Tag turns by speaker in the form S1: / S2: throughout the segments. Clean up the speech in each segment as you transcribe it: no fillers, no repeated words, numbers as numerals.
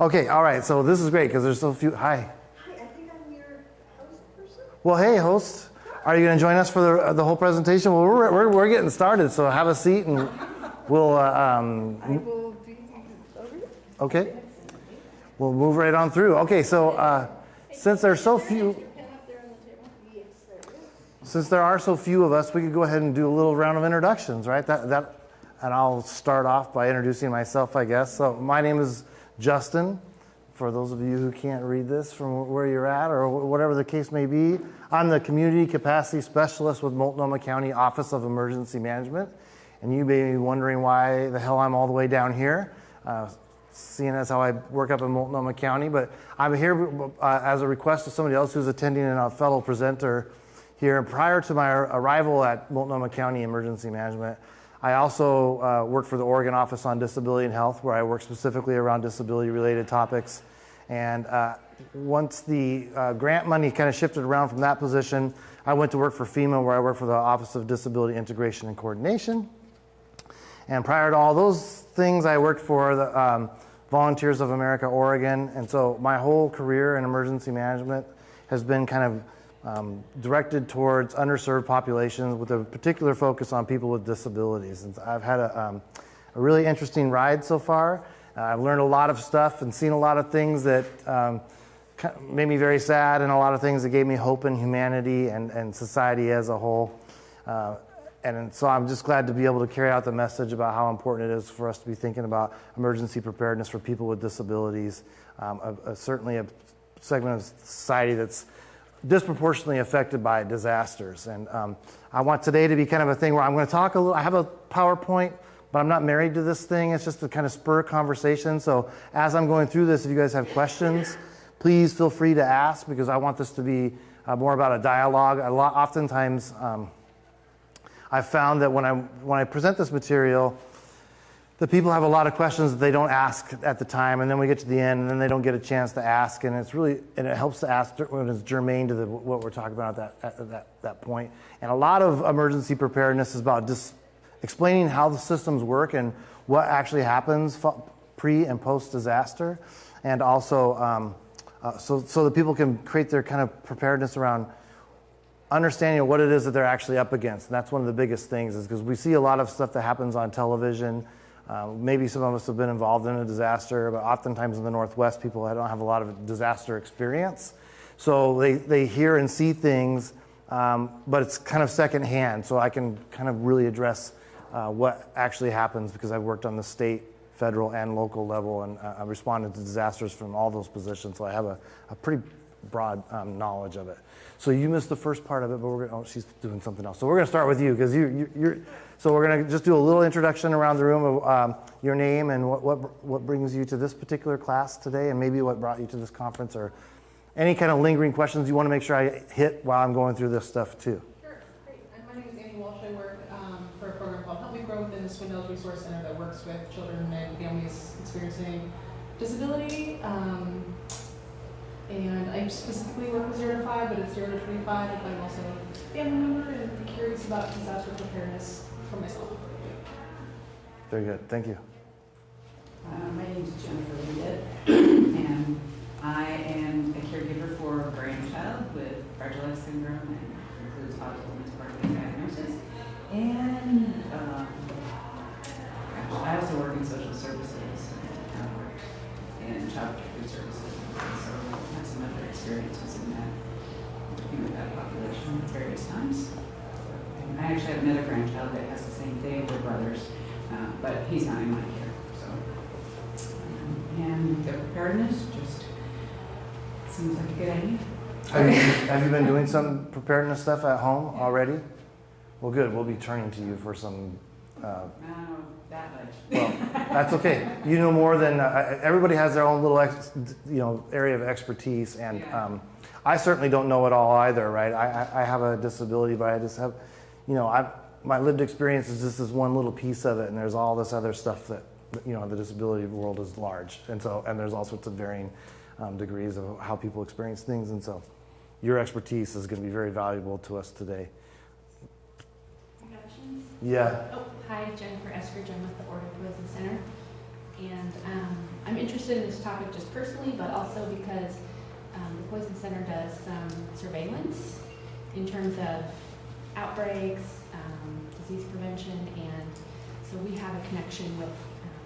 S1: Okay, all right, so this is great because there's so few. Hi.
S2: Hi, I think I'm your host person.
S1: Well, hey, host. Are you going to join us for the whole presentation? Well, we're getting started, so have a seat and we'll.
S2: I will be over here.
S1: Okay. We'll move right on through. Okay, so since there's so few. Since there are so few of us, we could go ahead and do a little round of introductions, right? And I'll start off by introducing myself, I guess. So my name is Justin. For those of you who can't read this from where you're at or whatever the case may be, I'm the Community Capacity Specialist with Multnomah County Office of Emergency Management. And you may be wondering why the hell I'm all the way down here, seeing as how I work up in Multnomah County. But I'm here as a request of somebody else who's attending and a fellow presenter here. Prior to my arrival at Multnomah County Emergency Management, I also worked for the Oregon Office on Disability and Health, where I work specifically around disability-related topics. And once the grant money kind of shifted around from that position, I went to work for FEMA, where I work for the Office of Disability Integration and Coordination. And prior to all those things, I worked for the Volunteers of America, Oregon. And so my whole career in emergency management has been kind of directed towards underserved populations with a particular focus on people with disabilities. And I've had a really interesting ride so far. I've learned a lot of stuff and seen a lot of things that made me very sad, and a lot of things that gave me hope in humanity and society as a whole. And so I'm just glad to be able to carry out the message about how important it is for us to be thinking about emergency preparedness for people with disabilities, certainly a segment of society that's disproportionately affected by disasters. And I want today to be kind of a thing where I'm going to talk a little. I have a PowerPoint, but I'm not married to this thing. It's just to kind of spur conversation. So as I'm going through this, if you guys have questions, please feel free to ask, because I want this to be more about a dialogue. Oftentimes, I've found that when I present this material, the people have a lot of questions that they don't ask at the time, and then we get to the end, and then they don't get a chance to ask, and it helps to ask when it's germane to what we're talking about at that point. And a lot of emergency preparedness is about just explaining how the systems work and what actually happens pre and post disaster, and also so that people can create their kind of preparedness around understanding what it is that they're actually up against. And that's one of the biggest things, is because we see a lot of stuff that happens on television. Maybe some of us have been involved in a disaster, but oftentimes in the Northwest, people don't have a lot of disaster experience. So they hear and see things, but it's kind of secondhand. So I can kind of really address what actually happens, because I've worked on the state, federal, and local level, and I've responded to disasters from all those positions. So I have a pretty broad knowledge of it. So you missed the first part of it, but she's doing something else. So we're going to start with you, because you're. So we're going to just do a little introduction around the room of your name and what brings you to this particular class today, and maybe what brought you to this conference, or any kind of lingering questions you want to make sure I hit while I'm going through this stuff too.
S3: Sure, great. And my name is Annie Walsh. I work for a program called Help Me Grow within the Swindells Resource Center that works with children and families experiencing disability. And I specifically work with 0 to 5, but it's 0 to 25, if I'm also a family member and curious about disaster preparedness for myself.
S1: Very good, thank you.
S4: My name is Jennifer Leavitt, and I am a caregiver for a grandchild with Fragile X syndrome, and includes autism as part of the diagnosis. And I also work in social services and child protective services. So I have some other experiences in that, working with that population at various times. And I actually have another grandchild that has the same thing. We're brothers, but he's not in my care. So, and the preparedness just seems like a good idea.
S1: Have you been doing some preparedness stuff at home already? Well, good. We'll be turning to you for some.
S4: I don't know that much.
S1: Well, that's okay. You know more than everybody has their own little, area of expertise, and I certainly don't know it all either, right? I have a disability, but I just have, my lived experience is just this one little piece of it, and there's all this other stuff that, the disability world is large, and there's all sorts of varying degrees of how people experience things, and so your expertise is going to be very valuable to us today.
S5: Introductions?
S1: Yeah.
S5: Oh, hi, Jennifer Eskridge. I'm with the Oregon Prison Center. And I'm interested in this topic just personally, but also because the Poison Center does some surveillance in terms of outbreaks, disease prevention, and so we have a connection with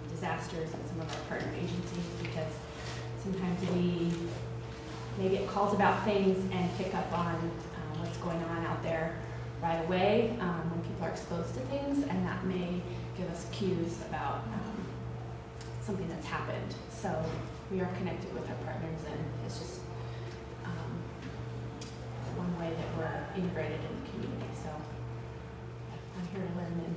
S5: disasters and some of our partner agencies because sometimes we get calls about things and pick up on what's going on out there right away when people are exposed to things, and that may give us cues about something that's happened. So we are connected with our partners, and it's just one way that we're integrated in the community. So I'm here to learn and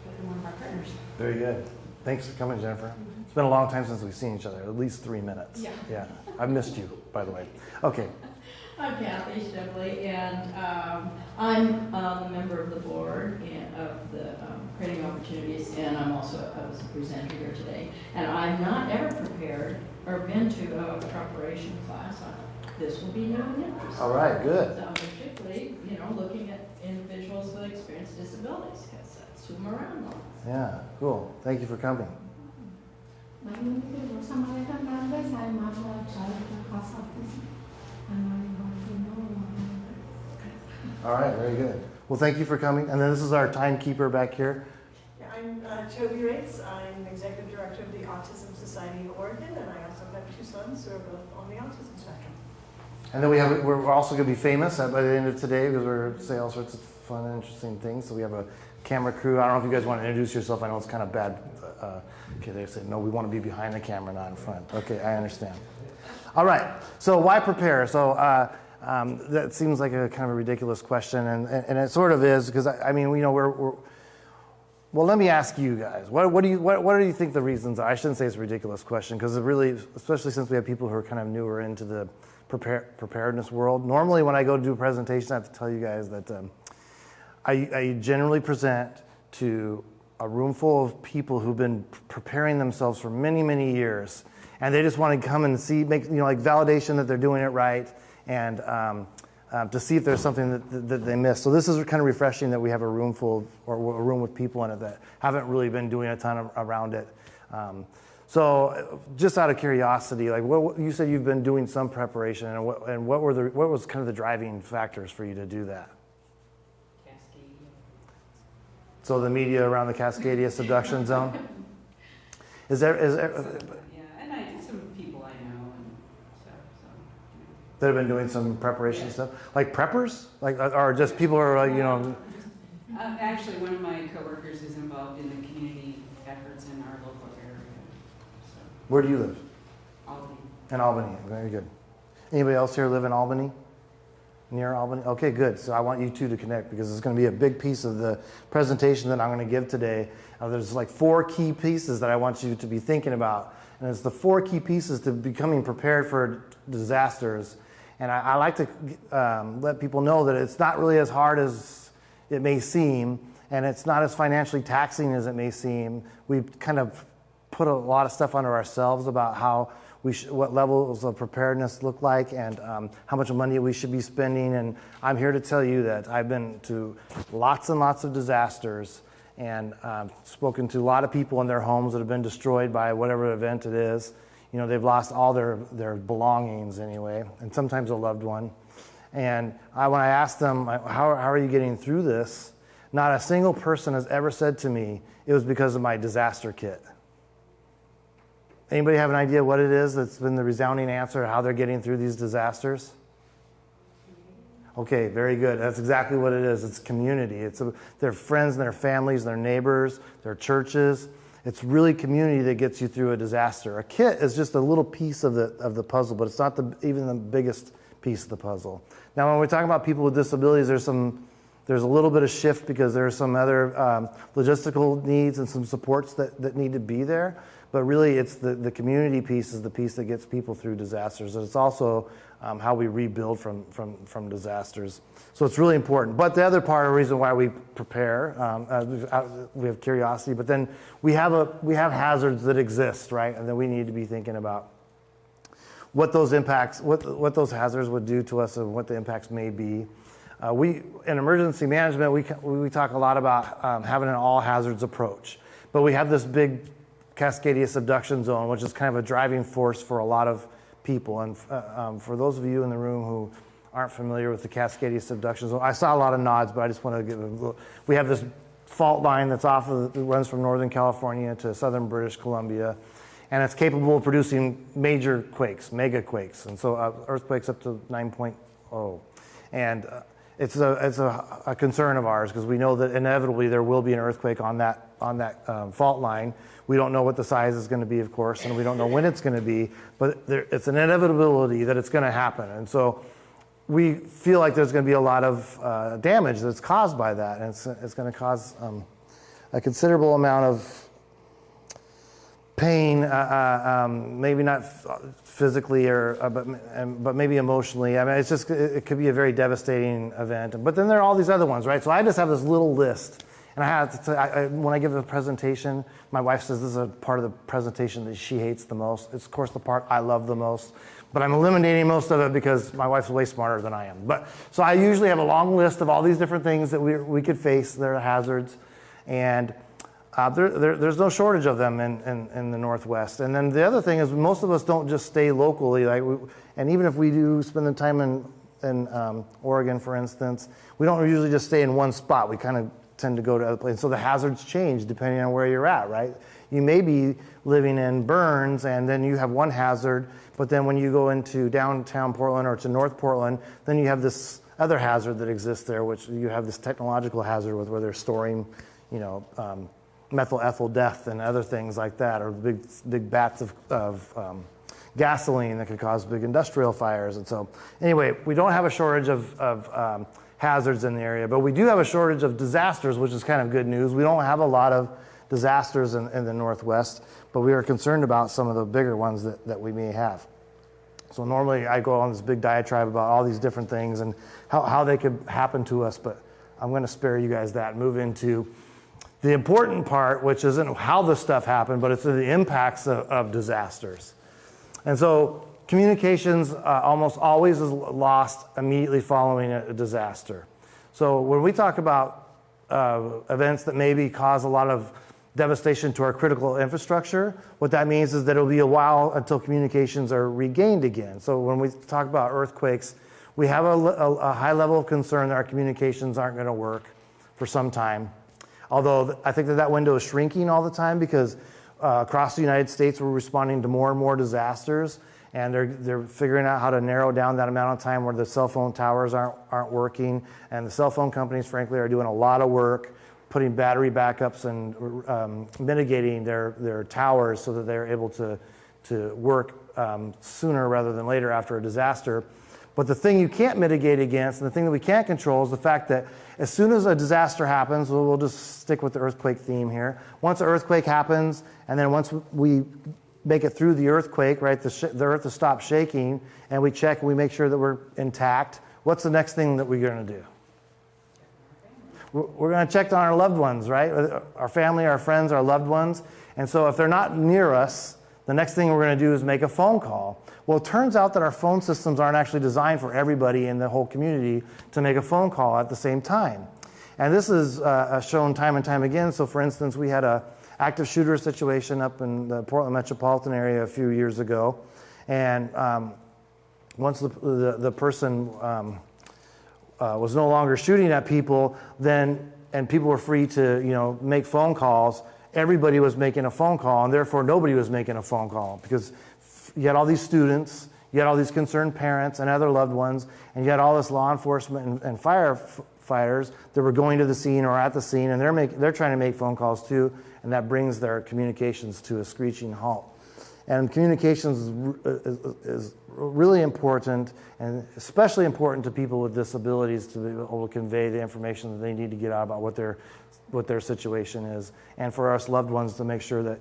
S5: with one of our partners.
S1: Very good. Thanks for coming, Jennifer. It's been a long time since we've seen each other, at least 3 minutes.
S5: Yeah.
S1: I've missed you, by the way. Okay.
S6: I'm Kathy Shipley, and I'm a member of the board and of the Creating Opportunities, and I'm also a presenter here today. And I've not ever prepared or been to a preparation class. This will be new and interesting.
S1: All right, good.
S6: So particularly, looking at individuals with experienced disabilities, because that's who I'm around lots.
S1: Yeah, cool. Thank you for coming.
S7: My name is Samantha Hernandez. I'm a child class officer, and I want to know.
S1: All right, very good. Well, thank you for coming. And then this is our timekeeper back here.
S2: Yeah, I'm Toby Rates. I'm Executive Director of the Autism Society of Oregon, and I also have 2 sons who are both on the autism spectrum.
S1: And then we're also going to be famous by the end of today because we're say all sorts of fun and interesting things. So we have a camera crew. I don't know if you guys want to introduce yourself. I know it's kind of bad. Okay, they said, no, we want to be behind the camera, not in front. Okay, I understand. All right, so why prepare? So that seems like a kind of a ridiculous question, and it sort of is because, well, let me ask you guys. What do you think the reasons are? I shouldn't say it's a ridiculous question because it really, especially since we have people who are kind of newer into the preparedness world. Normally when I go to do a presentation, I have to tell you guys that I generally present to a room full of people who've been preparing themselves for many, many years. And they just want to come and see, make like validation that they're doing it right, and to see if there's something that they missed. So this is kind of refreshing that we have a room full or a room with people in it that haven't really been doing a ton around it. So just out of curiosity, like what you said you've been doing some preparation, and what was kind of the driving factors for you to do that?
S4: Cascadia.
S1: So the media around the Cascadia subduction zone? Is there
S4: Yeah, and some people I know and stuff, so.
S1: that have been doing some preparation stuff? Like preppers? Or just people who are
S4: Actually, one of my coworkers is involved in the community efforts in our local area. So,
S1: where do you live?
S4: Albany.
S1: In Albany, very good. Anybody else here live in Albany? Near Albany? Okay, good. So I want you two to connect because it's going to be a big piece of the presentation that I'm going to give today. There's like 4 key pieces that I want you to be thinking about. And it's the 4 key pieces to becoming prepared for disasters. And I like to let people know that it's not really as hard as it may seem, and it's not as financially taxing as it may seem. We've kind of put a lot of stuff under ourselves about how what levels of preparedness look like and how much money we should be spending. And I'm here to tell you that I've been to lots and lots of disasters and spoken to a lot of people in their homes that have been destroyed by whatever event it is. They've lost all their belongings anyway, and sometimes a loved one. And when I asked them, how are you getting through this? Not a single person has ever said to me, it was because of my disaster kit. Anybody have an idea what it is that's been the resounding answer to how they're getting through these disasters? Okay, very good. That's exactly what it is. It's community. It's their friends and their families, their neighbors, their churches. It's really community that gets you through a disaster. A kit is just a little piece of the puzzle, but it's not even the biggest piece of the puzzle. Now, when we're talking about people with disabilities, there's a little bit of shift because there's some other logistical needs and some supports that need to be there. But really, it's the community piece is the piece that gets people through disasters. And it's also how we rebuild from disasters. So it's really important. But the other part of the reason why we prepare, we have curiosity, but then we have hazards that exist, right? And then we need to be thinking about what those impacts, what those hazards would do to us and what the impacts may be. In emergency management, we talk a lot about having an all hazards approach. But we have this big Cascadia subduction zone, which is kind of a driving force for a lot of people. And for those of you in the room who aren't familiar with the Cascadia subduction zone, I saw a lot of nods, but I just want to give a little. We have this fault line that's that runs from Northern California to southern British Columbia, and it's capable of producing major quakes, mega quakes, and so earthquakes up to 9.0. And it's a concern of ours because we know that inevitably there will be an earthquake on that fault line. We don't know what the size is going to be, of course, and we don't know when it's going to be, but it's an inevitability that it's going to happen. And so we feel like there's going to be a lot of damage that's caused by that, and it's going to cause a considerable amount of pain, maybe not physically but maybe emotionally. I mean, it could be a very devastating event. But then there are all these other ones, right? So I just have this little list, and I have to when I give a presentation, my wife says this is a part of the presentation that she hates the most. It's of course the part I love the most, but I'm eliminating most of it because my wife's way smarter than I am. But so I usually have a long list of all these different things that we could face that are hazards, and there's no shortage of them in the Northwest. And then the other thing is most of us don't just stay locally. And even if we do spend the time in Oregon, for instance, we don't usually just stay in one spot. We kind of tend to go to other places. So the hazards change depending on where you're at, right? You may be living in Burns and then you have one hazard, but then when you go into downtown Portland or to North Portland, then you have this other hazard that exists there, which you have this technological hazard where they're storing, methyl ethyl death and other things like that, or big vats of gasoline that could cause big industrial fires. And so anyway, we don't have a shortage of hazards in the area, but we do have a shortage of disasters, which is kind of good news. We don't have a lot of disasters in the Northwest, but we are concerned about some of the bigger ones that we may have. So normally I go on this big diatribe about all these different things and how they could happen to us, but I'm going to spare you guys that and move into the important part, which isn't how this stuff happened, but it's the impacts of disasters. And so communications almost always is lost immediately following a disaster. So when we talk about events that maybe cause a lot of devastation to our critical infrastructure, what that means is that it'll be a while until communications are regained again. So when we talk about earthquakes, we have a high level of concern that our communications aren't going to work for some time. Although I think that window is shrinking all the time because across the United States we're responding to more and more disasters, and they're figuring out how to narrow down that amount of time where the cell phone towers aren't working, and the cell phone companies frankly are doing a lot of work putting battery backups and mitigating their towers so that they're able to work sooner rather than later after a disaster. But the thing you can't mitigate against, and the thing that we can't control, is the fact that as soon as a disaster happens, we'll just stick with the earthquake theme here. Once an earthquake happens, and then once we make it through the earthquake, right, the earth has stopped shaking, and we check and we make sure that we're intact, what's the next thing that we're going to do? We're going to check on our loved ones, right? Our family, our friends, our loved ones. And so if they're not near us, the next thing we're going to do is make a phone call. Well, it turns out that our phone systems aren't actually designed for everybody in the whole community to make a phone call at the same time. And this is shown time and time again. So for instance, we had an active shooter situation up in the Portland metropolitan area a few years ago. And once the person was no longer shooting at people, and people were free to make phone calls, everybody was making a phone call, and therefore nobody was making a phone call because you had all these students, you had all these concerned parents and other loved ones, and you had all this law enforcement and firefighters that were going to the scene or at the scene, and they're trying to make phone calls too, and that brings their communications to a screeching halt. And communications is really important, and especially important to people with disabilities to be able to convey the information that they need to get out about what their situation is, and for us loved ones to make sure that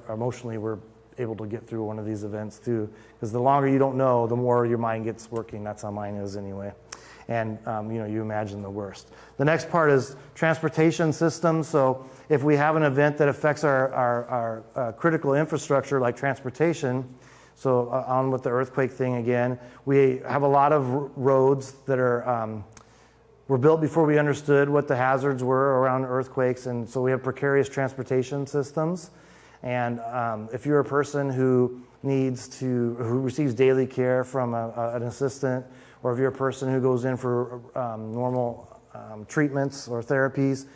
S1: emotionally we're able to get through one of these events too. Because the longer you don't know, the more your mind gets working. That's how mine is anyway. And you imagine the worst. The next part is transportation systems. So if we have an event that affects our critical infrastructure like transportation, so on with the earthquake thing again, we have a lot of roads that were built before we understood what the hazards were around earthquakes, and so we have precarious transportation systems. And if you're a person who receives daily care from an assistant, or if you're a person who goes in for normal treatments or therapies,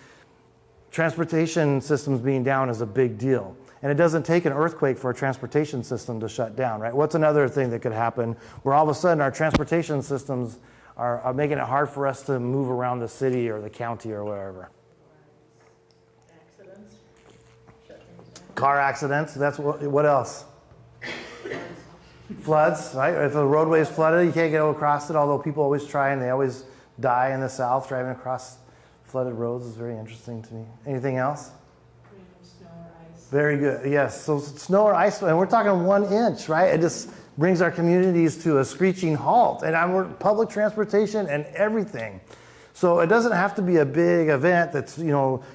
S1: transportation systems being down is a big deal. And it doesn't take an earthquake for a transportation system to shut down, right? What's another thing that could happen where all of a sudden our transportation systems are making it hard for us to move around the city or the county or wherever?
S2: Accidents. Shut things down.
S1: Car accidents, that's what else? Floods, right? If the roadway is flooded, you can't get across it, although people always try and they always die in the South driving across flooded roads is very interesting to me. Anything else?
S3: Snow or ice.
S1: Very good. Yes. So snow or ice, and we're talking 1 inch, right? It just brings our communities to a screeching halt. And we're public transportation and everything. So it doesn't have to be a big event that's,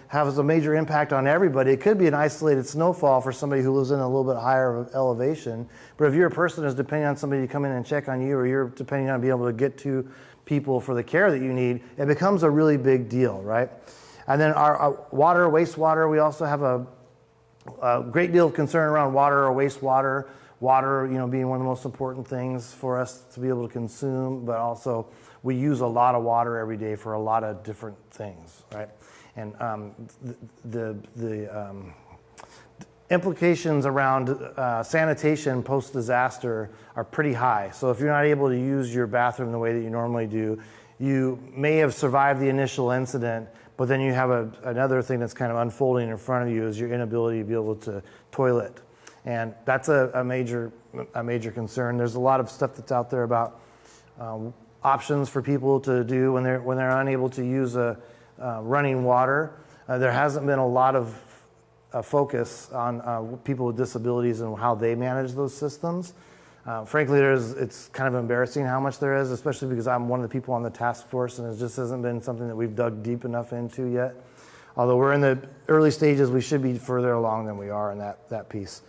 S1: has a major impact on everybody. It could be an isolated snowfall for somebody who lives in a little bit higher elevation. But if you're a person who's depending on somebody to come in and check on you, or you're depending on being able to get to people for the care that you need, it becomes a really big deal, right? And then our water, wastewater, we also have a great deal of concern around water or wastewater. Water, being one of the most important things for us to be able to consume, but also we use a lot of water every day for a lot of different things, right? And the implications around sanitation post-disaster are pretty high. So if you're not able to use your bathroom the way that you normally do, you may have survived the initial incident, but then you have another thing that's kind of unfolding in front of you is your inability to be able to toilet. And that's a major concern. There's a lot of stuff that's out there about options for people to do when they're unable to use running water. There hasn't been a lot of focus on people with disabilities and how they manage those systems. Frankly, it's kind of embarrassing how much there is, especially because I'm one of the people on the task force, and it just hasn't been something that we've dug deep enough into yet. Although we're in the early stages, we should be further along than we are in that piece.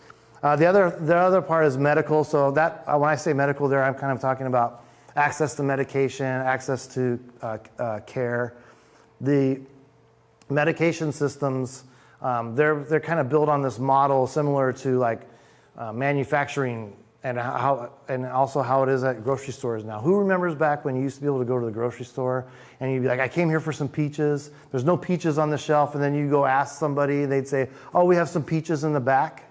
S1: The other part is medical. So that when I say medical there, I'm kind of talking about access to medication, access to care. The medication systems, they're kind of built on this model similar to like manufacturing and also how it is at grocery stores now. Who remembers back when you used to be able to go to the grocery store and you'd be like, I came here for some peaches. There's no peaches on the shelf, and then you go ask somebody, they'd say, oh, we have some peaches in the back.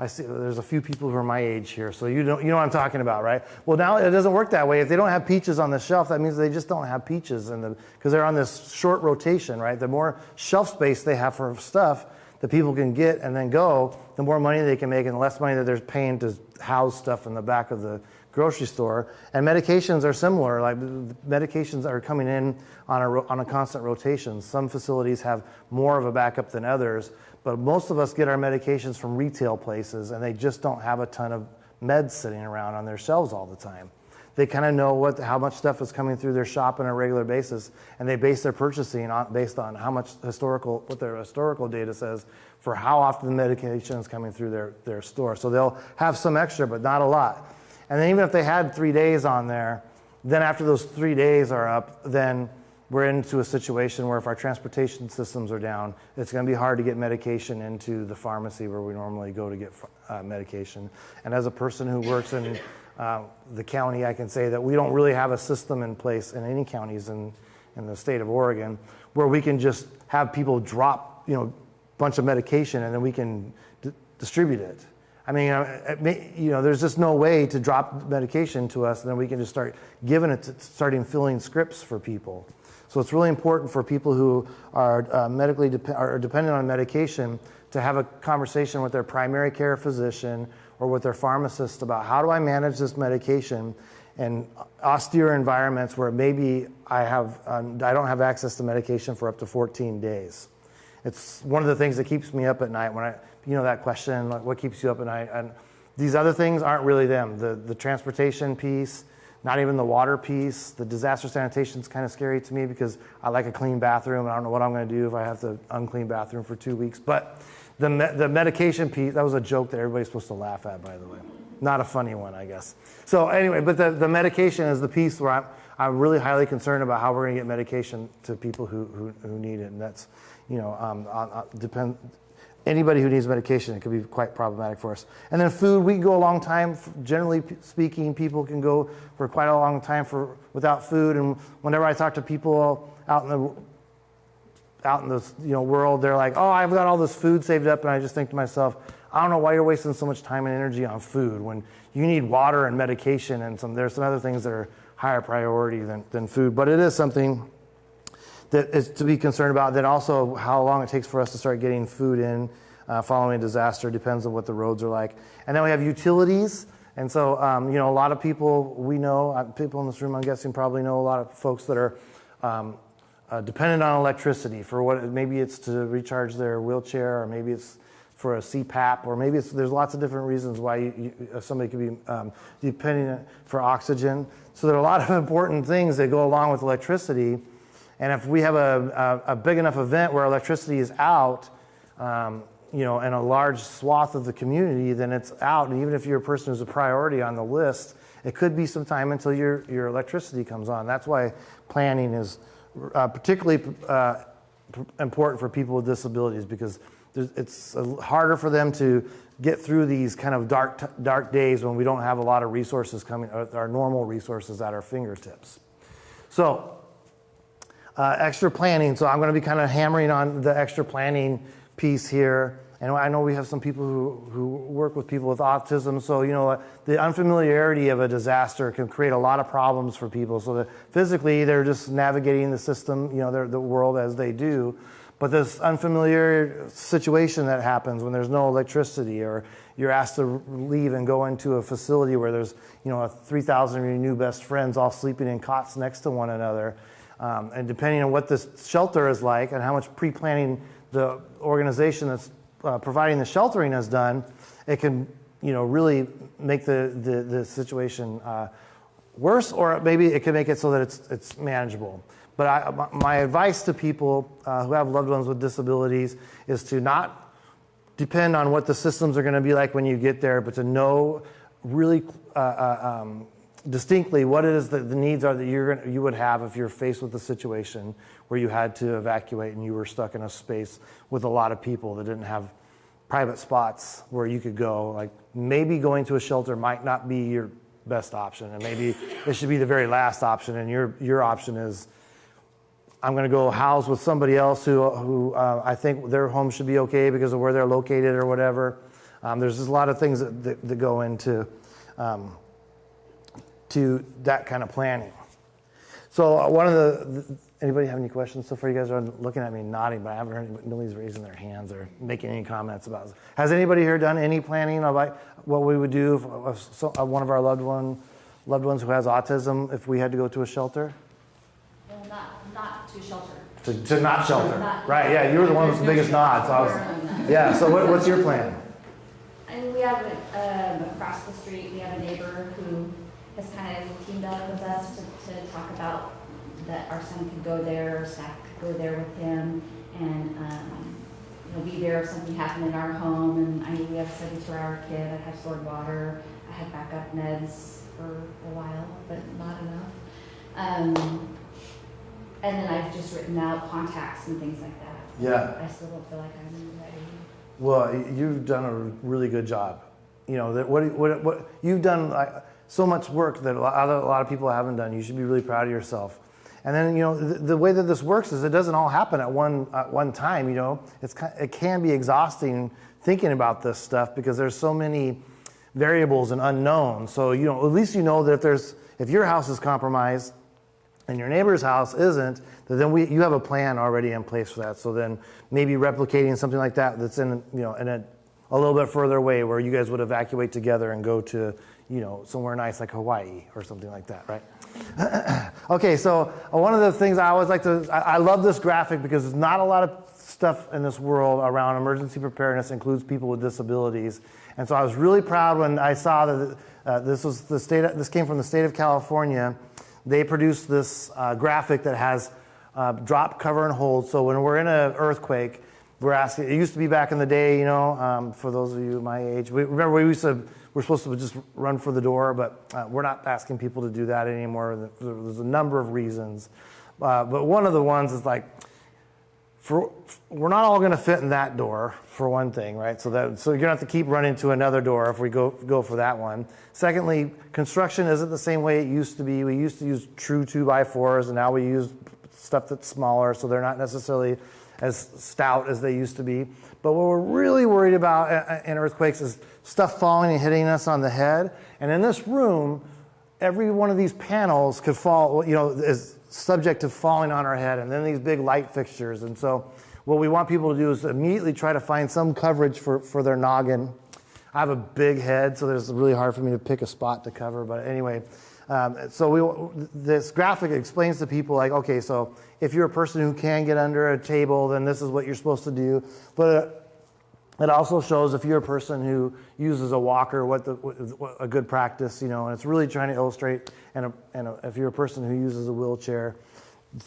S1: I see there's a few people who are my age here, so you know what I'm talking about, right? Well, now it doesn't work that way. If they don't have peaches on the shelf, that means they just don't have peaches because they're on this short rotation, right? The more shelf space they have for stuff that people can get and then go, the more money they can make and the less money that they're paying to house stuff in the back of the grocery store. And medications are similar. Like medications are coming in on a constant rotation. Some facilities have more of a backup than others, but most of us get our medications from retail places, and they just don't have a ton of meds sitting around on their shelves all the time. They kind of know how much stuff is coming through their shop on a regular basis, and they base their purchasing based on what their historical data says for how often the medication is coming through their store. So they'll have some extra, but not a lot. And then even if they had 3 days on there, then after those 3 days are up, then we're into a situation where if our transportation systems are down, it's going to be hard to get medication into the pharmacy where we normally go to get medication. And as a person who works in the county, I can say that we don't really have a system in place in any counties in the state of Oregon where we can just have people drop, a bunch of medication and then we can distribute it. I mean, there's just no way to drop medication to us and then we can just start giving it, starting filling scripts for people. So it's really important for people who are are dependent on medication to have a conversation with their primary care physician or with their pharmacist about how do I manage this medication in austere environments where maybe I don't have access to medication for up to 14 days. It's one of the things that keeps me up at night when that question, like what keeps you up at night? And these other things aren't really them. The transportation piece, not even the water piece. The disaster sanitation is kind of scary to me because I like a clean bathroom and I don't know what I'm going to do if I have to unclean bathroom for 2 weeks. But the medication piece, that was a joke that everybody's supposed to laugh at, by the way. Not a funny one, I guess. So anyway, but the medication is the piece where I'm really highly concerned about how we're going to get medication to people who need it. And that's, anybody who needs medication, it could be quite problematic for us. And then food, we can go a long time. Generally speaking, people can go for quite a long time without food. And whenever I talk to people out in the world, they're like, oh, I've got all this food saved up, and I just think to myself, I don't know why you're wasting so much time and energy on food when you need water and medication, and there's some other things that are higher priority than food. But it is something that is to be concerned about. Then also how long it takes for us to start getting food in following a disaster depends on what the roads are like. And then we have utilities. And so, a lot of people we know, people in this room, I'm guessing, probably know a lot of folks that are dependent on electricity for what, maybe it's to recharge their wheelchair, or maybe it's for a CPAP, or maybe there's lots of different reasons why somebody could be dependent for oxygen. So there are a lot of important things that go along with electricity. And if we have a big enough event where electricity is out, in a large swath of the community, then it's out. And even if you're a person who's a priority on the list, it could be some time until your electricity comes on. That's why planning is particularly important for people with disabilities, because it's harder for them to get through these kind of dark days when we don't have a lot of resources coming, our normal resources at our fingertips. So extra planning. So I'm going to be kind of hammering on the extra planning piece here. And I know we have some people who work with people with autism. So, the unfamiliarity of a disaster can create a lot of problems for people. So that physically they're just navigating the system, the world as they do. But this unfamiliar situation that happens when there's no electricity, or you're asked to leave and go into a facility where there's, 3,000 of your new best friends all sleeping in cots next to one another. And depending on what this shelter is like and how much pre-planning the organization that's providing the sheltering has done, it can, really make the situation worse, or maybe it can make it so that it's manageable. But my advice to people who have loved ones with disabilities is to not depend on what the systems are going to be like when you get there, but to know really distinctly what it is that the needs are that you would have if you're faced with a situation where you had to evacuate and you were stuck in a space with a lot of people that didn't have private spots where you could go. Like, maybe going to a shelter might not be your best option, and maybe it should be the very last option, and your option is, I'm going to go house with somebody else who I think their home should be okay because of where they're located or whatever. There's just a lot of things that go into to that kind of planning. So anybody have any questions so far? You guys are looking at me nodding, but I haven't heard nobody's raising their hands or making any comments about it. Has anybody here done any planning about what we would do if one of our loved ones who has autism, if we had to go to a shelter?
S5: Not to shelter.
S1: To not shelter. Right, yeah, you were the one with the biggest nod. So so what's your plan?
S5: And we have across the street, we have a neighbor who has kind of teamed up with us to talk about that our son could go there, or staff could go there with him, and be there if something happened in our home. And I mean, we have a 72-hour kid. I have stored water. I had backup meds for a while, but not enough. And then I've just written out contacts and things like that.
S1: Yeah.
S5: I still don't feel like I'm ready.
S1: Well, you've done a really good job. What you've done so much work that a lot of people haven't done. You should be really proud of yourself. And then the way that this works is it doesn't all happen at one time. It can be exhausting thinking about this stuff because there's so many variables and unknowns. So at least that if your house is compromised and your neighbor's house isn't, then you have a plan already in place for that. So then maybe replicating something like that's in a little bit further away where you guys would evacuate together and go to somewhere nice like Hawaii or something like that, right? Okay, so one of the things I always I love this graphic because there's not a lot of stuff in this world around emergency preparedness includes people with disabilities. And so I was really proud when I saw that this came from the state of California. They produced this graphic that has drop, cover, and hold. So when we're in an earthquake, we're asking, it used to be back in the day, for those of you my age, we're supposed to just run for the door, but we're not asking people to do that anymore. There's a number of reasons. But one of the ones is like, we're not all going to fit in that door, for one thing, right? So you're going to have to keep running to another door if we go for that one. Secondly, construction isn't the same way it used to be. We used to use true 2x4s, and now we use stuff that's smaller, so they're not necessarily as stout as they used to be. But what we're really worried about in earthquakes is stuff falling and hitting us on the head. And in this room, every one of these panels could fall, is subject to falling on our head, and then these big light fixtures. And so what we want people to do is immediately try to find some coverage for their noggin. I have a big head, so it's really hard for me to pick a spot to cover. But anyway, this graphic explains to people, like, okay, so if you're a person who can get under a table, then this is what you're supposed to do. But it also shows if you're a person who uses a walker, what a good practice, and it's really trying to illustrate, and if you're a person who uses a wheelchair,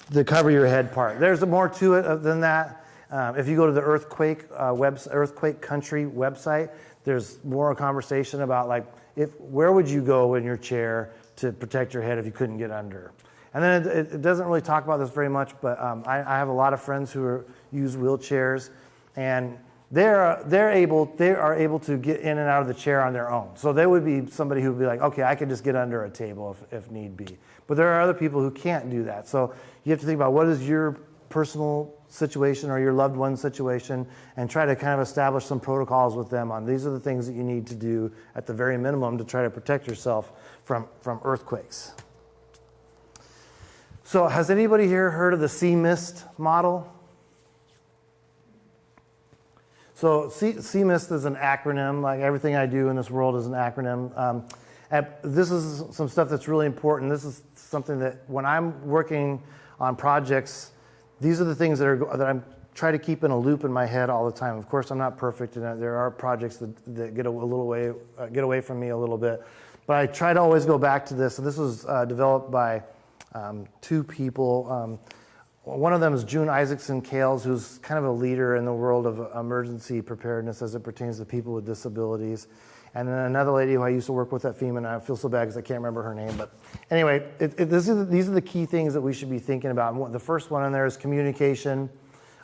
S1: the cover your head part. There's more to it than that. If you go to the earthquake country website, there's more conversation about, like, where would you go in your chair to protect your head if you couldn't get under. And then it doesn't really talk about this very much, but I have a lot of friends who use wheelchairs, and they are able to get in and out of the chair on their own. So they would be somebody who would be like, okay, I can just get under a table if need be. But there are other people who can't do that. So you have to think about what is your personal situation or your loved one's situation, and try to kind of establish some protocols with them on these are the things that you need to do at the very minimum to try to protect yourself from earthquakes. So has anybody here heard of the CMIST model? So CMIST is an acronym. Like everything I do in this world is an acronym. This is some stuff that's really important. This is something that when I'm working on projects, these are the things that I'm trying to keep in a loop in my head all the time. Of course, I'm not perfect, and there are projects that get away from me a little bit. But I try to always go back to this. And this was developed by two people. One of them is June Isaacson Kales, who's kind of a leader in the world of emergency preparedness as it pertains to people with disabilities. And then another lady who I used to work with at FEMA, and I feel so bad because I can't remember her name. But anyway, these are the key things that we should be thinking about. And the first one in there is communication.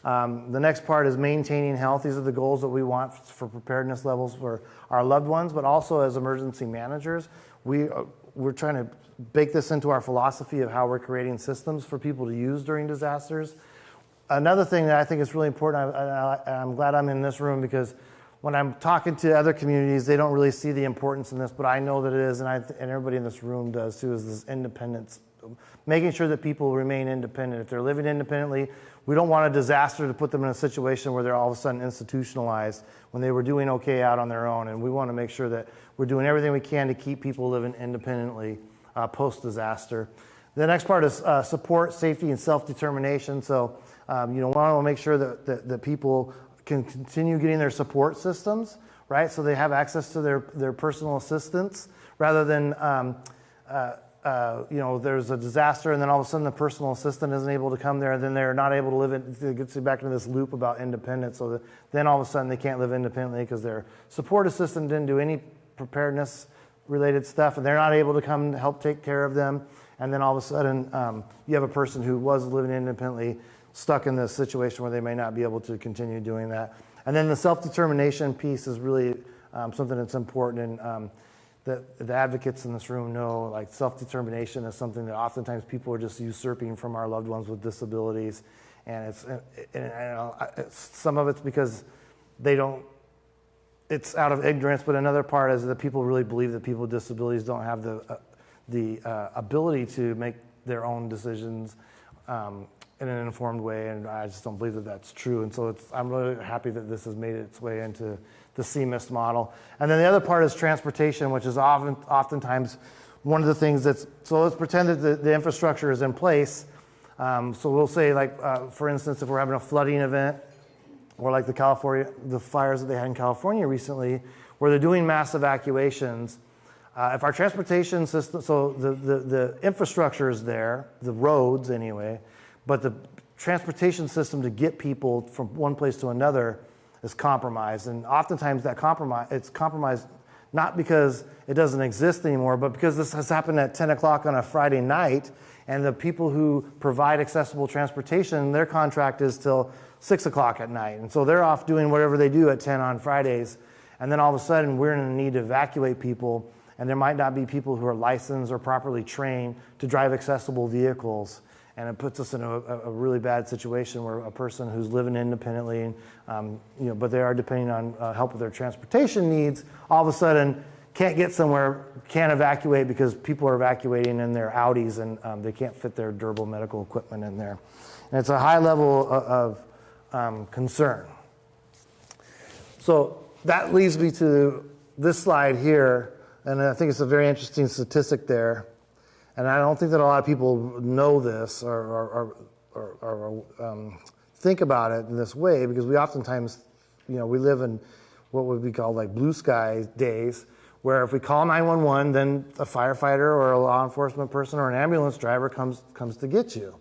S1: The next part is maintaining health. These are the goals that we want for preparedness levels for our loved ones, but also as emergency managers. We're trying to bake this into our philosophy of how we're creating systems for people to use during disasters. Another thing that I think is really important, I'm glad I'm in this room, because when I'm talking to other communities, they don't really see the importance in this, but I know that it is, and everybody in this room does too, is this independence. Making sure that people remain independent. If they're living independently, we don't want a disaster to put them in a situation where they're all of a sudden institutionalized when they were doing okay out on their own, and we want to make sure that we're doing everything we can to keep people living independently post-disaster. The next part is support, safety, and self-determination. So, we want to make sure that people can continue getting their support systems, right? So they have access to their personal assistants, rather than, there's a disaster and then all of a sudden the personal assistant isn't able to come there, and then they're not able to live it gets you back into this loop about independence. So then all of a sudden they can't live independently because their support assistant didn't do any preparedness related stuff, and they're not able to come help take care of them. And then all of a sudden, you have a person who was living independently stuck in this situation where they may not be able to continue doing that. And then the self-determination piece is really something that's important, and the advocates in this room know, like, self-determination is something that oftentimes people are just usurping from our loved ones with disabilities. And some of it's because they don't, it's out of ignorance, but another part is that people really believe that people with disabilities don't have the ability to make their own decisions in an informed way, and I just don't believe that that's true. And so I'm really happy that this has made its way into the CMIST model. And then the other part is transportation, which is oftentimes one of the things so let's pretend that the infrastructure is in place. So we'll say, like, for instance, if we're having a flooding event, or like the fires that they had in California recently, where they're doing mass evacuations. If our transportation system, so the infrastructure is there, the roads anyway, but the transportation system to get people from one place to another is compromised. And oftentimes it's compromised not because it doesn't exist anymore, but because this has happened at 10 o'clock on a Friday night, and the people who provide accessible transportation, their contract is till 6 o'clock at night. And so they're off doing whatever they do at 10 on Fridays. And then all of a sudden, we're in the need to evacuate people, and there might not be people who are licensed or properly trained to drive accessible vehicles. And it puts us in a really bad situation where a person who's living independently, but they are depending on help with their transportation needs, all of a sudden can't get somewhere, can't evacuate because people are evacuating in their Audis and they can't fit their durable medical equipment in there. And it's a high level of concern. So that leads me to this slide here, and I think it's a very interesting statistic there. And I don't think that a lot of people know this or think about it in this way, because we oftentimes, we live in what would be called like blue sky days, where if we call 911, then a firefighter or a law enforcement person or an ambulance driver comes to get you.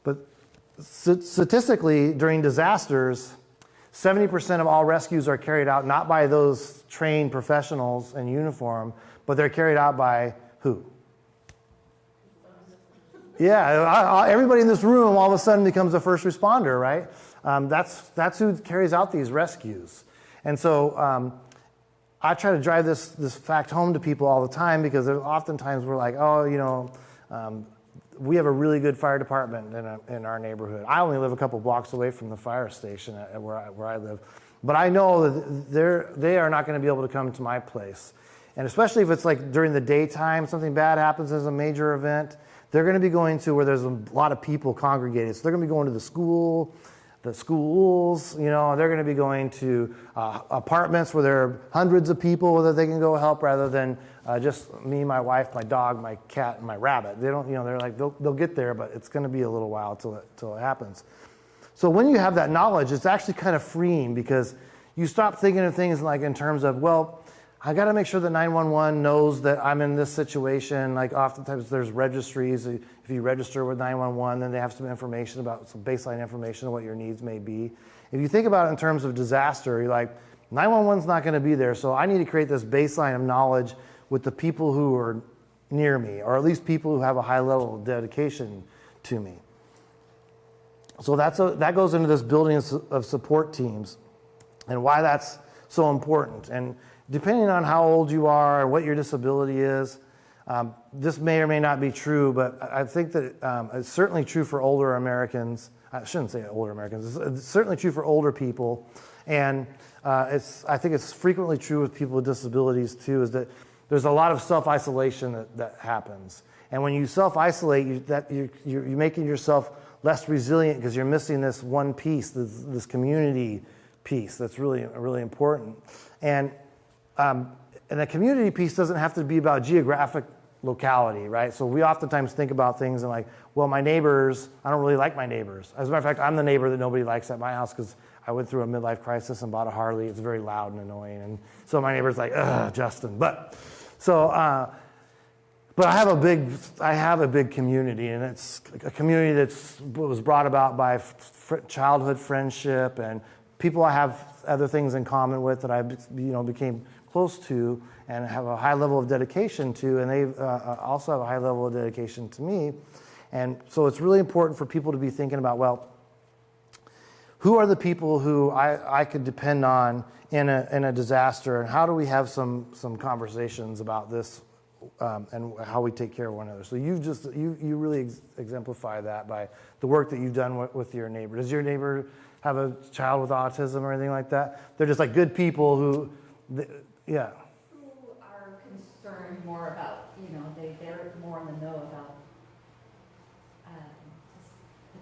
S1: But statistically, during disasters, 70% of all rescues are carried out not by those trained professionals in uniform, but they're carried out by who? Yeah, everybody in this room all of a sudden becomes a first responder, right? That's who carries out these rescues. And so I try to drive this fact home to people all the time, because oftentimes we're like, we have a really good fire department in our neighborhood. I only live a couple blocks away from the fire station where I live. But I know that they are not going to be able to come to my place. And especially if it's like during the daytime, something bad happens as a major event, they're going to be going to where there's a lot of people congregated. So they're going to be going to the schools, they're going to be going to apartments where there are hundreds of people that they can go help, rather than just me, my wife, my dog, my cat, and my rabbit. They don't, they're like, they'll get there, but it's going to be a little while till it happens. So when you have that knowledge, it's actually kind of freeing, because you stop thinking of things like in terms of, well, I got to make sure that 911 knows that I'm in this situation. Like oftentimes there's registries. If you register with 911, then they have some information about some baseline information of what your needs may be. If you think about it in terms of disaster, you're like, 911's not going to be there, so I need to create this baseline of knowledge with the people who are near me, or at least people who have a high level of dedication to me. So that goes into this building of support teams and why that's so important. And depending on how old you are and what your disability is, this may or may not be true, but I think that it's certainly true for older Americans. I shouldn't say older Americans. It's certainly true for older people. And I think it's frequently true with people with disabilities too, is that there's a lot of self-isolation that happens. And when you self-isolate, you're making yourself less resilient, because you're missing this one piece, this community piece that's really, really important. And the community piece doesn't have to be about geographic locality, right? So we oftentimes think about things and like, well, my neighbors, I don't really like my neighbors. As a matter of fact, I'm the neighbor that nobody likes at my house, because I went through a midlife crisis and bought a Harley. It's very loud and annoying. And so my neighbor's like, ugh, Justin. But I have a big community, and it's a community that was brought about by childhood friendship and people I have other things in common with that I became close to and have a high level of dedication to, and they also have a high level of dedication to me. And so it's really important for people to be thinking about, well, who are the people who I could depend on in a disaster, and how do we have some conversations about this and how we take care of one another. So you really exemplify that by the work that you've done with your neighbor. Does your neighbor have a child with autism or anything like that? They're just like good people who, yeah.
S8: Who are concerned more about, they're more in the know about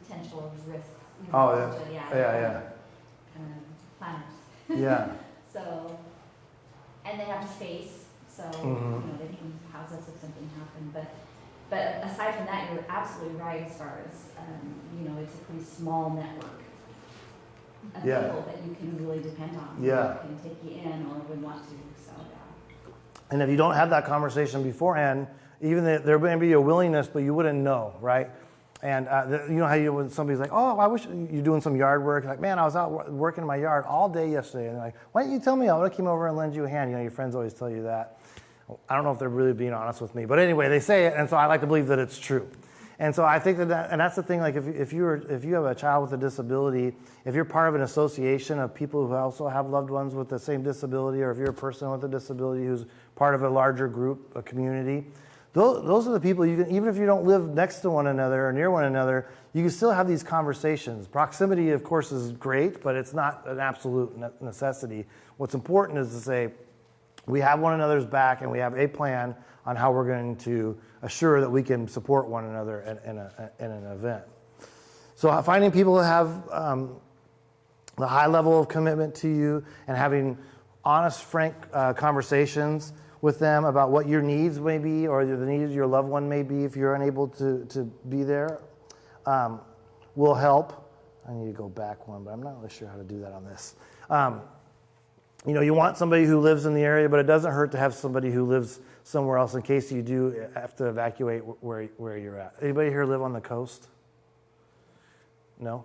S8: potential risks.
S1: Yeah.
S8: Planners.
S1: Yeah.
S8: So, and they have a space, so they can house us if something happened. But aside from that, you're absolutely right as far as it's a pretty small network of people that you can really depend on.
S1: Yeah.
S8: Who can take you in or would want to. So yeah.
S1: And if you don't have that conversation beforehand, even there may be a willingness, but you wouldn't know, right? And you know how when somebody's like, oh, I wish you're doing some yard work. Like, man, I was out working in my yard all day yesterday. And they're like, why didn't you tell me? I would have came over and lend you a hand. Your friends always tell you that. I don't know if they're really being honest with me. But anyway, they say it, and so I like to believe that it's true. And so I think and that's the thing, like if you have a child with a disability, if you're part of an association of people who also have loved ones with the same disability, or if you're a person with a disability who's part of a larger group, a community, those are the people you can, even if you don't live next to one another or near one another, you can still have these conversations. Proximity, of course, is great, but it's not an absolute necessity. What's important is to say, we have one another's back and we have a plan on how we're going to assure that we can support one another in an event. So finding people who have the high level of commitment to you and having honest, frank conversations with them about what your needs may be or the needs of your loved one may be if you're unable to be there will help. I need to go back one, but I'm not really sure how to do that on this. You want somebody who lives in the area, but it doesn't hurt to have somebody who lives somewhere else in case you do have to evacuate where you're at. Anybody here live on the coast? No?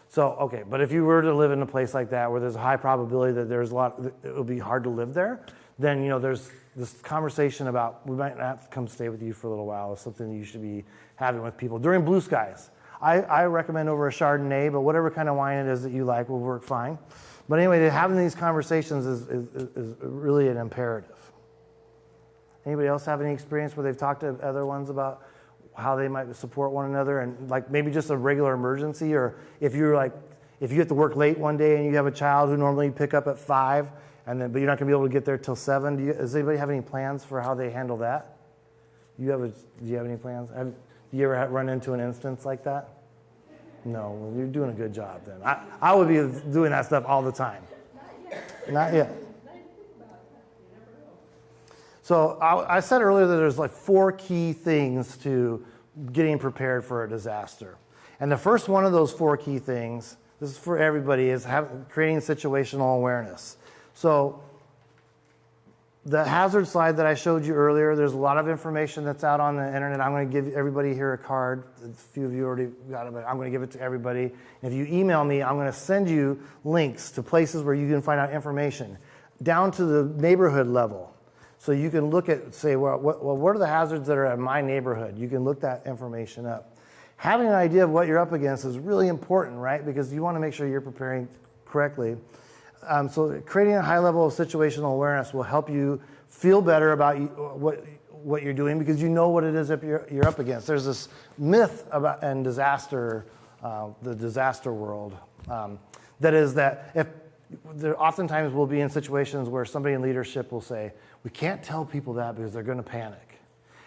S1: So, okay, but if you were to live in a place like that where there's a high probability that it will be hard to live there, then, there's this conversation about we might have to come stay with you for a little while. It's something you should be having with people during blue skies. I recommend over a Chardonnay, but whatever kind of wine it is that you like will work fine. But anyway, having these conversations is really an imperative. Anybody else have any experience where they've talked to other ones about how they might support one another and like maybe just a regular emergency, or if you have to work late one day and you have a child who normally you pick up at 5 but you're not going to be able to get there till 7. Does anybody have any plans for how they handle that? Do you have any plans? Do you ever run into an instance like that? No, well, you're doing a good job then. I would be doing that stuff all the time. Not yet. So I said earlier that there's like 4 key things to getting prepared for a disaster. And the first one of those 4 key things, this is for everybody, is creating situational awareness. So the hazard slide that I showed you earlier, there's a lot of information that's out on the internet. I'm going to give everybody here a card. A few of you already got it, but I'm going to give it to everybody. And if you email me, I'm going to send you links to places where you can find out information, down to the neighborhood level. So you can look at, say, what are the hazards that are in my neighborhood? You can look that information up. Having an idea of what you're up against is really important, right? Because you want to make sure you're preparing correctly. So creating a high level of situational awareness will help you feel better about what you're doing because you know what it is that you're up against. There's this myth about disaster, the disaster world, that is that if there oftentimes we'll be in situations where somebody in leadership will say, we can't tell people that because they're going to panic.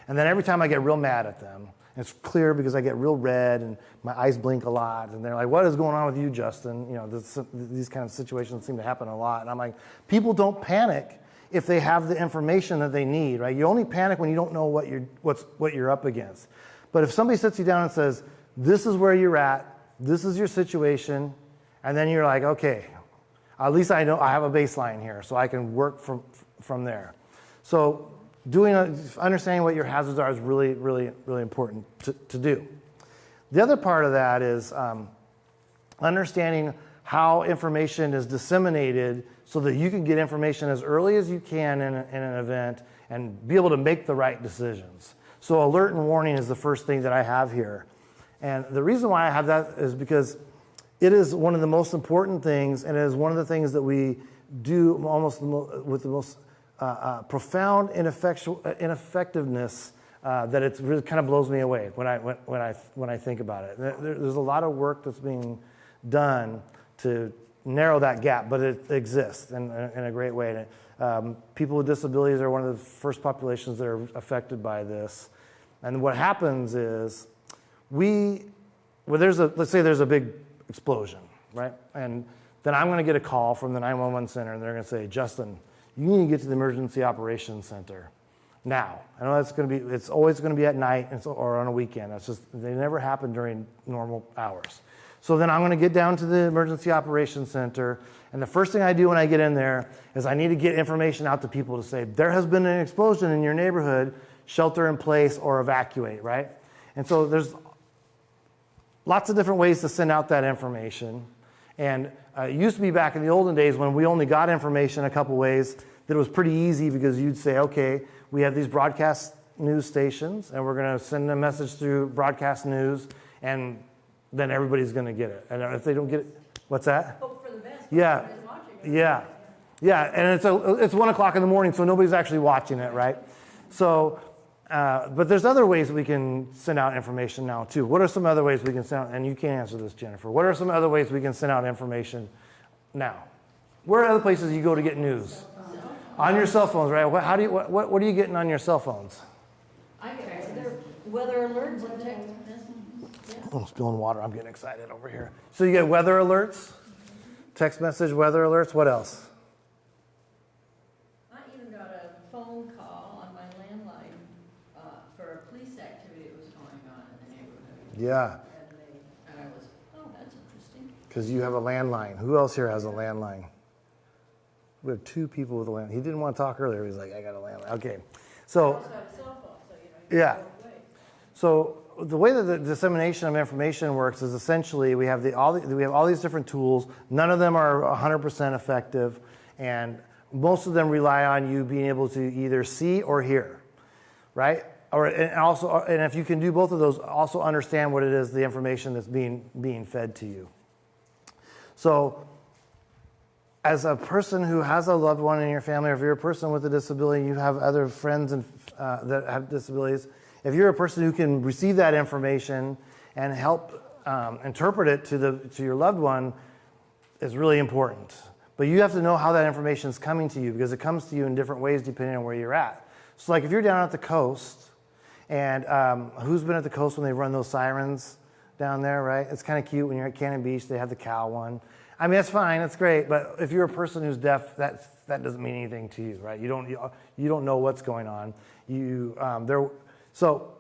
S1: And then every time I get real mad at them, it's clear because I get real red and my eyes blink a lot. And they're like, what is going on with you, Justin? These kind of situations seem to happen a lot. And I'm like, people don't panic if they have the information that they need, right? You only panic when you don't know what you're up against. But if somebody sits you down and says, this is where you're at, this is your situation, and then you're like, okay, at least I know I have a baseline here, so I can work from there. So understanding what your hazards are is really, really, really important to do. The other part of that is understanding how information is disseminated so that you can get information as early as you can in an event and be able to make the right decisions. So alert and warning is the first thing that I have here. And the reason why I have that is because it is one of the most important things, and it is one of the things that we do almost with the most profound ineffectiveness that it really kind of blows me away when I think about it. There's a lot of work that's being done to narrow that gap, but it exists in a great way. People with disabilities are one of the first populations that are affected by this. And what happens is let's say there's a big explosion, right? And then I'm going to get a call from the 911 center, and they're going to say, Justin, you need to get to the emergency operations center now. I know it's always going to be at night or on a weekend. They never happen during normal hours. So then I'm going to get down to the emergency operations center, and the first thing I do when I get in there is I need to get information out to people to say, there has been an explosion in your neighborhood, shelter in place or evacuate, right? And so there's lots of different ways to send out that information. And it used to be back in the olden days when we only got information a couple ways that it was pretty easy because you'd say, okay, we have these broadcast news stations, and we're going to send a message through broadcast news, and then everybody's going to get it. And if they don't get it, what's that?
S6: Hope for the best.
S1: Yeah, yeah, yeah. And it's 1 o'clock in the morning, so nobody's actually watching it, right? So, but there's other ways we can send out information now too. What are some other ways we can send out? And you can't answer this, Jennifer. What are some other ways we can send out information now? Where are other places you go to get news? On your cell phones, right? What are you getting on your cell phones?
S6: I get their weather alerts and text messages.
S1: Oh, I'm spilling water. I'm getting excited over here. So you get weather alerts, text message, weather alerts. What else?
S6: I even got a phone call on my landline for a police activity that was going on in the neighborhood.
S1: Yeah,
S6: And I was, oh, that's interesting.
S1: because you have a landline. Who else here has a landline? We have 2 people with a landline. He didn't want to talk earlier. He was like, I got a landline. Okay.
S6: I
S1: So,
S6: also have a cell phone, so you
S1: yeah.
S6: go away.
S1: So the way that the dissemination of information works is essentially we have all these different tools. None of them are 100% effective, and most of them rely on you being able to either see or hear, right? And if you can do both of those, also understand what it is, the information that's being fed to you. So, as a person who has a loved one in your family, or if you're a person with a disability, you have other friends that have disabilities. If you're a person who can receive that information and help interpret it to your loved one, is really important. But you have to know how that information is coming to you, because it comes to you in different ways depending on where you're at. So, like if you're down at the coast, and who's been at the coast when they run those sirens down there, right? It's kind of cute when you're at Cannon Beach. They have the cow one. I mean, that's fine, that's great, but if you're a person who's deaf, that doesn't mean anything to you, right? You don't know what's going on.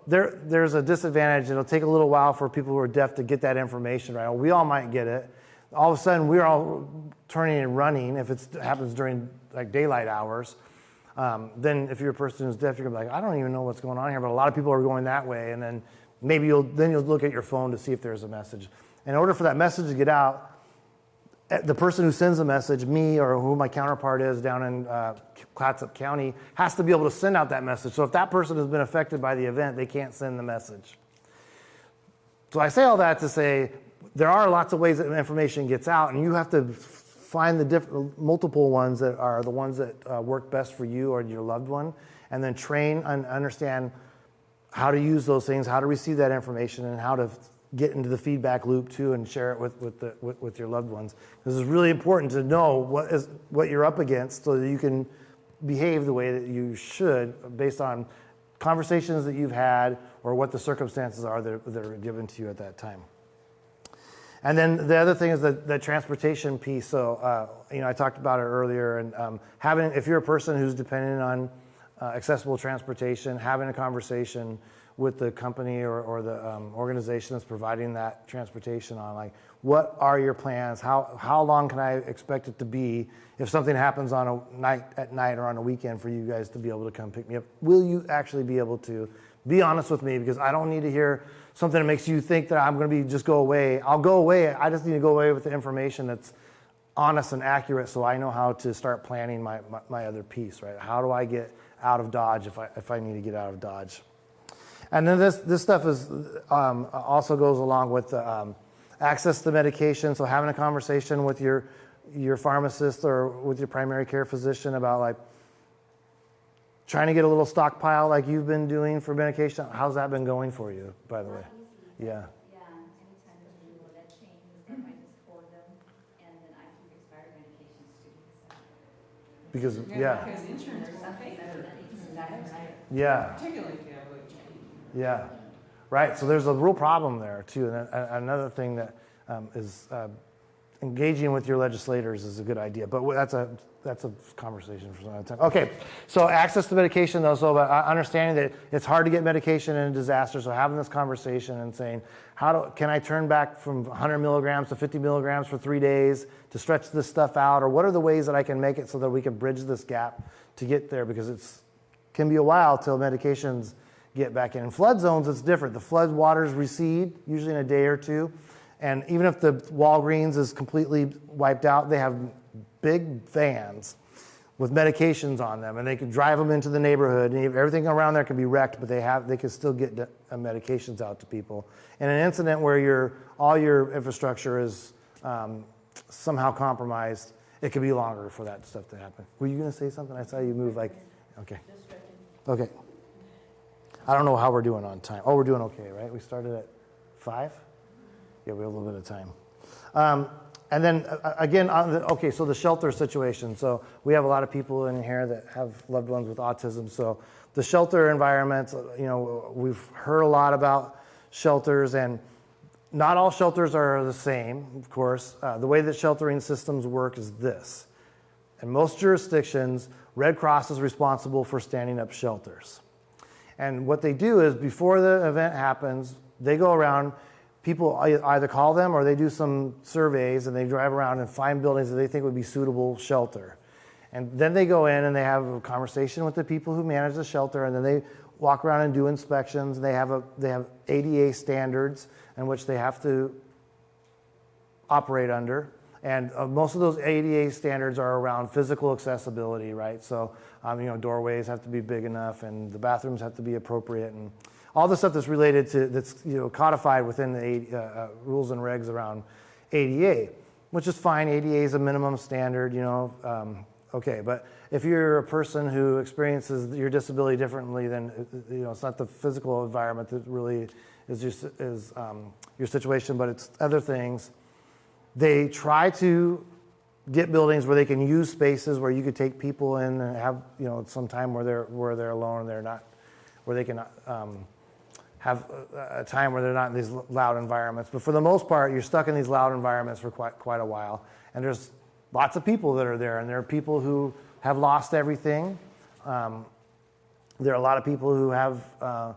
S1: There's a disadvantage. It'll take a little while for people who are deaf to get that information, right? We all might get it. All of a sudden, we're all turning and running if it happens during like daylight hours. Then if you're a person who's deaf, you're gonna be like, I don't even know what's going on here, but a lot of people are going that way, and then maybe you'll look at your phone to see if there's a message. In order for that message to get out, the person who sends the message, me or who my counterpart is down in Clatsop County, has to be able to send out that message. So if that person has been affected by the event, they can't send the message. So I say all that to say there are lots of ways that information gets out, and you have to find the multiple ones that are the ones that work best for you or your loved one, and then train and understand how to use those things, how to receive that information, and how to get into the feedback loop too, and share it with your loved ones. This is really important to know what you're up against, so that you can behave the way that you should based on conversations that you've had or what the circumstances are that are given to you at that time. And then the other thing is the transportation piece. So I talked about it earlier, and if you're a person who's dependent on accessible transportation, having a conversation with the company or the organization that's providing that transportation on, like, what are your plans? How long can I expect it to be if something happens at night or on a weekend for you guys to be able to come pick me up? Will you actually be able to? Be honest with me, because I don't need to hear something that makes you think that I'm going to just go away. I'll go away. I just need to go away with the information that's honest and accurate, so I know how to start planning my other piece, right? How do I get out of Dodge if I need to get out of Dodge? And then this stuff is also goes along with access to medication. So having a conversation with your pharmacist or with your primary care physician about, like, trying to get a little stockpile like you've been doing for medication. How's that been going for you, by the way? Yeah.
S8: Yeah, anytime there's a new med changes, I might just hoard them, and then I keep expired medications too.
S1: Because,
S4: Because insurance
S8: There's
S4: will pay
S8: something
S4: for it.
S8: that's exactly right.
S1: yeah,
S4: Particularly if you have a change.
S1: yeah. Right, so there's a real problem there too. And another thing that is engaging with your legislators is a good idea, but that's a conversation for some other time. Okay, so access to medication, though, so about understanding that it's hard to get medication in a disaster, so having this conversation and saying, can I turn back from 100 milligrams to 50 milligrams for 3 days to stretch this stuff out, or what are the ways that I can make it so that we can bridge this gap to get there, because it can be a while till medications get back in. In flood zones, it's different. The flood waters recede, usually in a day or two, and even if the Walgreens is completely wiped out, they have big vans with medications on them, and they can drive them into the neighborhood, and everything around there can be wrecked, but they can still get medications out to people. In an incident where all your infrastructure is somehow compromised, it could be longer for that stuff to happen. Were you going to say something? I saw you move like, okay. Okay. I don't know how we're doing on time. Oh, we're doing okay, right? We started at 5? Yeah, we have a little bit of time. And then again, so the shelter situation. So we have a lot of people in here that have loved ones with autism. So the shelter environments, we've heard a lot about shelters, and not all shelters are the same, of course. The way that sheltering systems work is this. In most jurisdictions, Red Cross is responsible for standing up shelters. And what they do is before the event happens, they go around, people either call them or they do some surveys and they drive around and find buildings that they think would be suitable shelter. And then they go in and they have a conversation with the people who manage the shelter, and then they walk around and do inspections. They have ADA standards in which they have to operate under. And most of those ADA standards are around physical accessibility, right? So, doorways have to be big enough, and the bathrooms have to be appropriate, and all the stuff that's related to, that's codified within the rules and regs around ADA, which is fine. ADA is a minimum standard, okay. But if you're a person who experiences your disability differently, then it's not the physical environment that really is your situation, but it's other things. They try to get buildings where they can use spaces where you could take people in and have some time where they're alone and they're not, where they can have a time where they're not in these loud environments. But for the most part, you're stuck in these loud environments for quite a while. And there's lots of people that are there, and there are people who have lost everything. There are a lot of people who have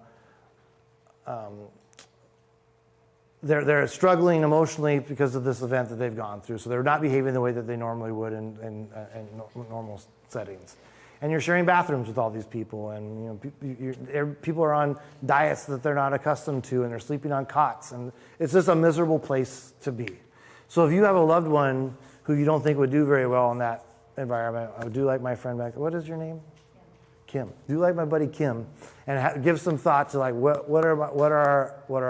S1: they're struggling emotionally because of this event that they've gone through. So they're not behaving the way that they normally would in normal settings. And you're sharing bathrooms with all these people, and people are on diets that they're not accustomed to, and they're sleeping on cots, and it's just a miserable place to be. So if you have a loved one who you don't think would do very well in that environment, I would do like my friend back there. What is your name? Kim. Do like my buddy Kim, and give some thought to like what are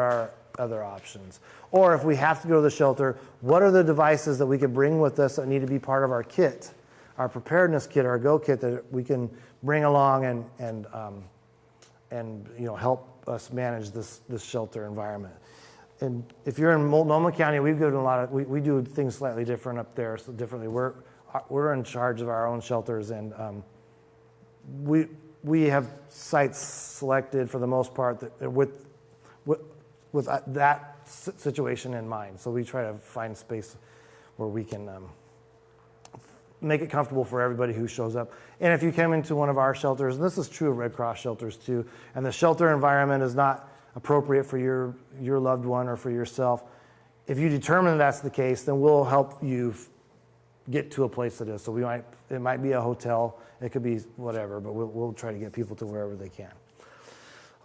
S1: our other options. Or if we have to go to the shelter, what are the devices that we could bring with us that need to be part of our kit, our preparedness kit, our go kit, that we can bring along and help us manage this shelter environment. And if you're in Multnomah County, we've given a lot of we do things slightly different up there, so differently. We're in charge of our own shelters, and we have sites selected for the most part that with that situation in mind. So we try to find space where we can make it comfortable for everybody who shows up. And if you come into one of our shelters, and this is true of Red Cross shelters too, and the shelter environment is not appropriate for your loved one or for yourself, if you determine that's the case, then we'll help you get to a place that is. So it might be a hotel, it could be whatever, but we'll try to get people to wherever they can.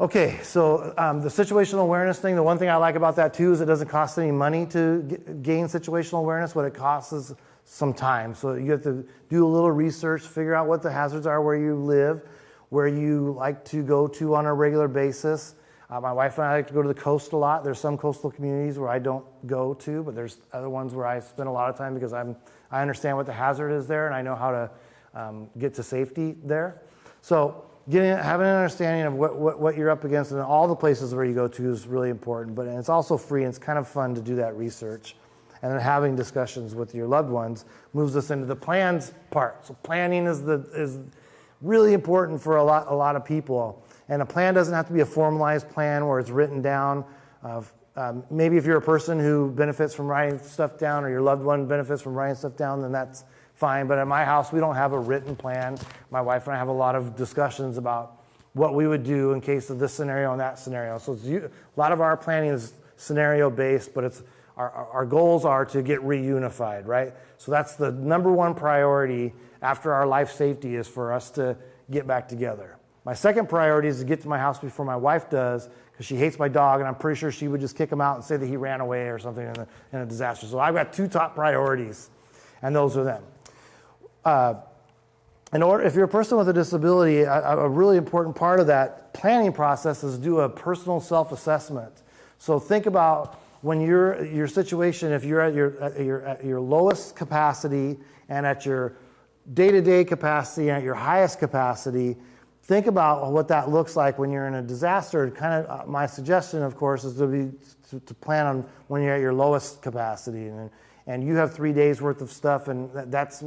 S1: Okay, so the situational awareness thing, the one thing I like about that too is it doesn't cost any money to gain situational awareness. What it costs is some time. So you have to do a little research, figure out what the hazards are where you live, where you like to go to on a regular basis. My wife and I like to go to the coast a lot. There's some coastal communities where I don't go to, but there's other ones where I spend a lot of time because I understand what the hazard is there, and I know how to get to safety there. So having an understanding of what you're up against in all the places where you go to is really important, but it's also free, and it's kind of fun to do that research. And then having discussions with your loved ones moves us into the plans part. So planning is really important for a lot of people. And a plan doesn't have to be a formalized plan where it's written down. Maybe if you're a person who benefits from writing stuff down, or your loved one benefits from writing stuff down, then that's fine. But at my house, we don't have a written plan. My wife and I have a lot of discussions about what we would do in case of this scenario and that scenario. So a lot of our planning is scenario-based, but our goals are to get reunified, right? So that's the number one priority after our life safety, is for us to get back together. My second priority is to get to my house before my wife does, because she hates my dog, and I'm pretty sure she would just kick him out and say that he ran away or something in a disaster. So I've got two top priorities, and those are them. if you're a person with a disability, a really important part of that planning process is do a personal self-assessment. So think about when your situation, if you're at your lowest capacity and at your day-to-day capacity and at your highest capacity, think about what that looks like when you're in a disaster. Kind of my suggestion, of course, is to plan on when you're at your lowest capacity, and you have 3 days worth of stuff, and that's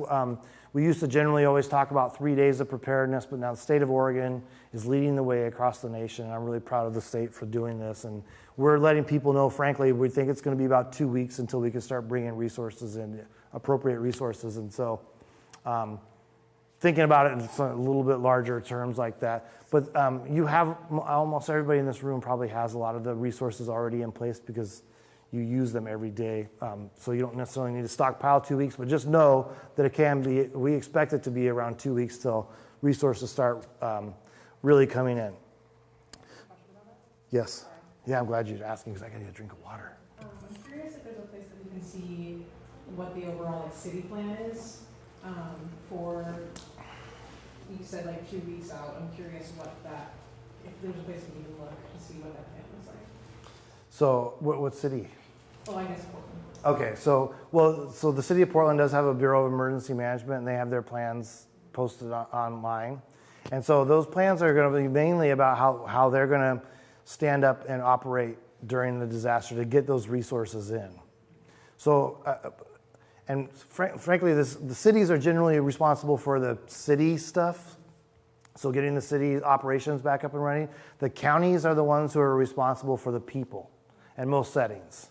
S1: we used to generally always talk about 3 days of preparedness, but now the state of Oregon is leading the way across the nation. I'm really proud of the state for doing this, and we're letting people know, frankly, we think it's going to be about 2 weeks until we can start bringing resources in, appropriate resources, and so thinking about it in a little bit larger terms like that. But you have, almost everybody in this room probably has a lot of the resources already in place because you use them every day. So you don't necessarily need to stockpile 2 weeks, but just know that it can be, we expect it to be around 2 weeks till resources start really coming in. Yes. Yeah, I'm glad you're asking because I got to get a drink of water.
S3: I'm curious if there's a place that we can see what the overall city plan is for, you said 2 weeks out. I'm curious if there's a place we can look to see what that plan looks like.
S1: So what city?
S3: Oh, I guess Portland.
S1: Okay, so the city of Portland does have a Bureau of Emergency Management, and they have their plans posted online. And so those plans are going to be mainly about how they're going to stand up and operate during the disaster to get those resources in. So, and frankly, the cities are generally responsible for the city stuff, so getting the city operations back up and running. The counties are the ones who are responsible for the people in most settings.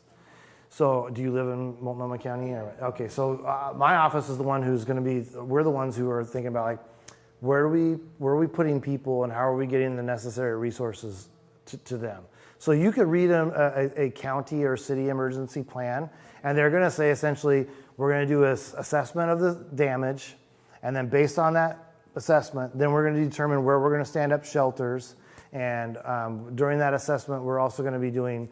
S1: So do you live in Multnomah County? Okay, so my office is the one who's going to be, we're the ones who are thinking about where are we putting people and how are we getting the necessary resources to them. So you could read a county or city emergency plan, and they're going to say essentially, we're going to do an assessment of the damage, and then based on that assessment, then we're going to determine where we're going to stand up shelters. And during that assessment, we're also going to be doing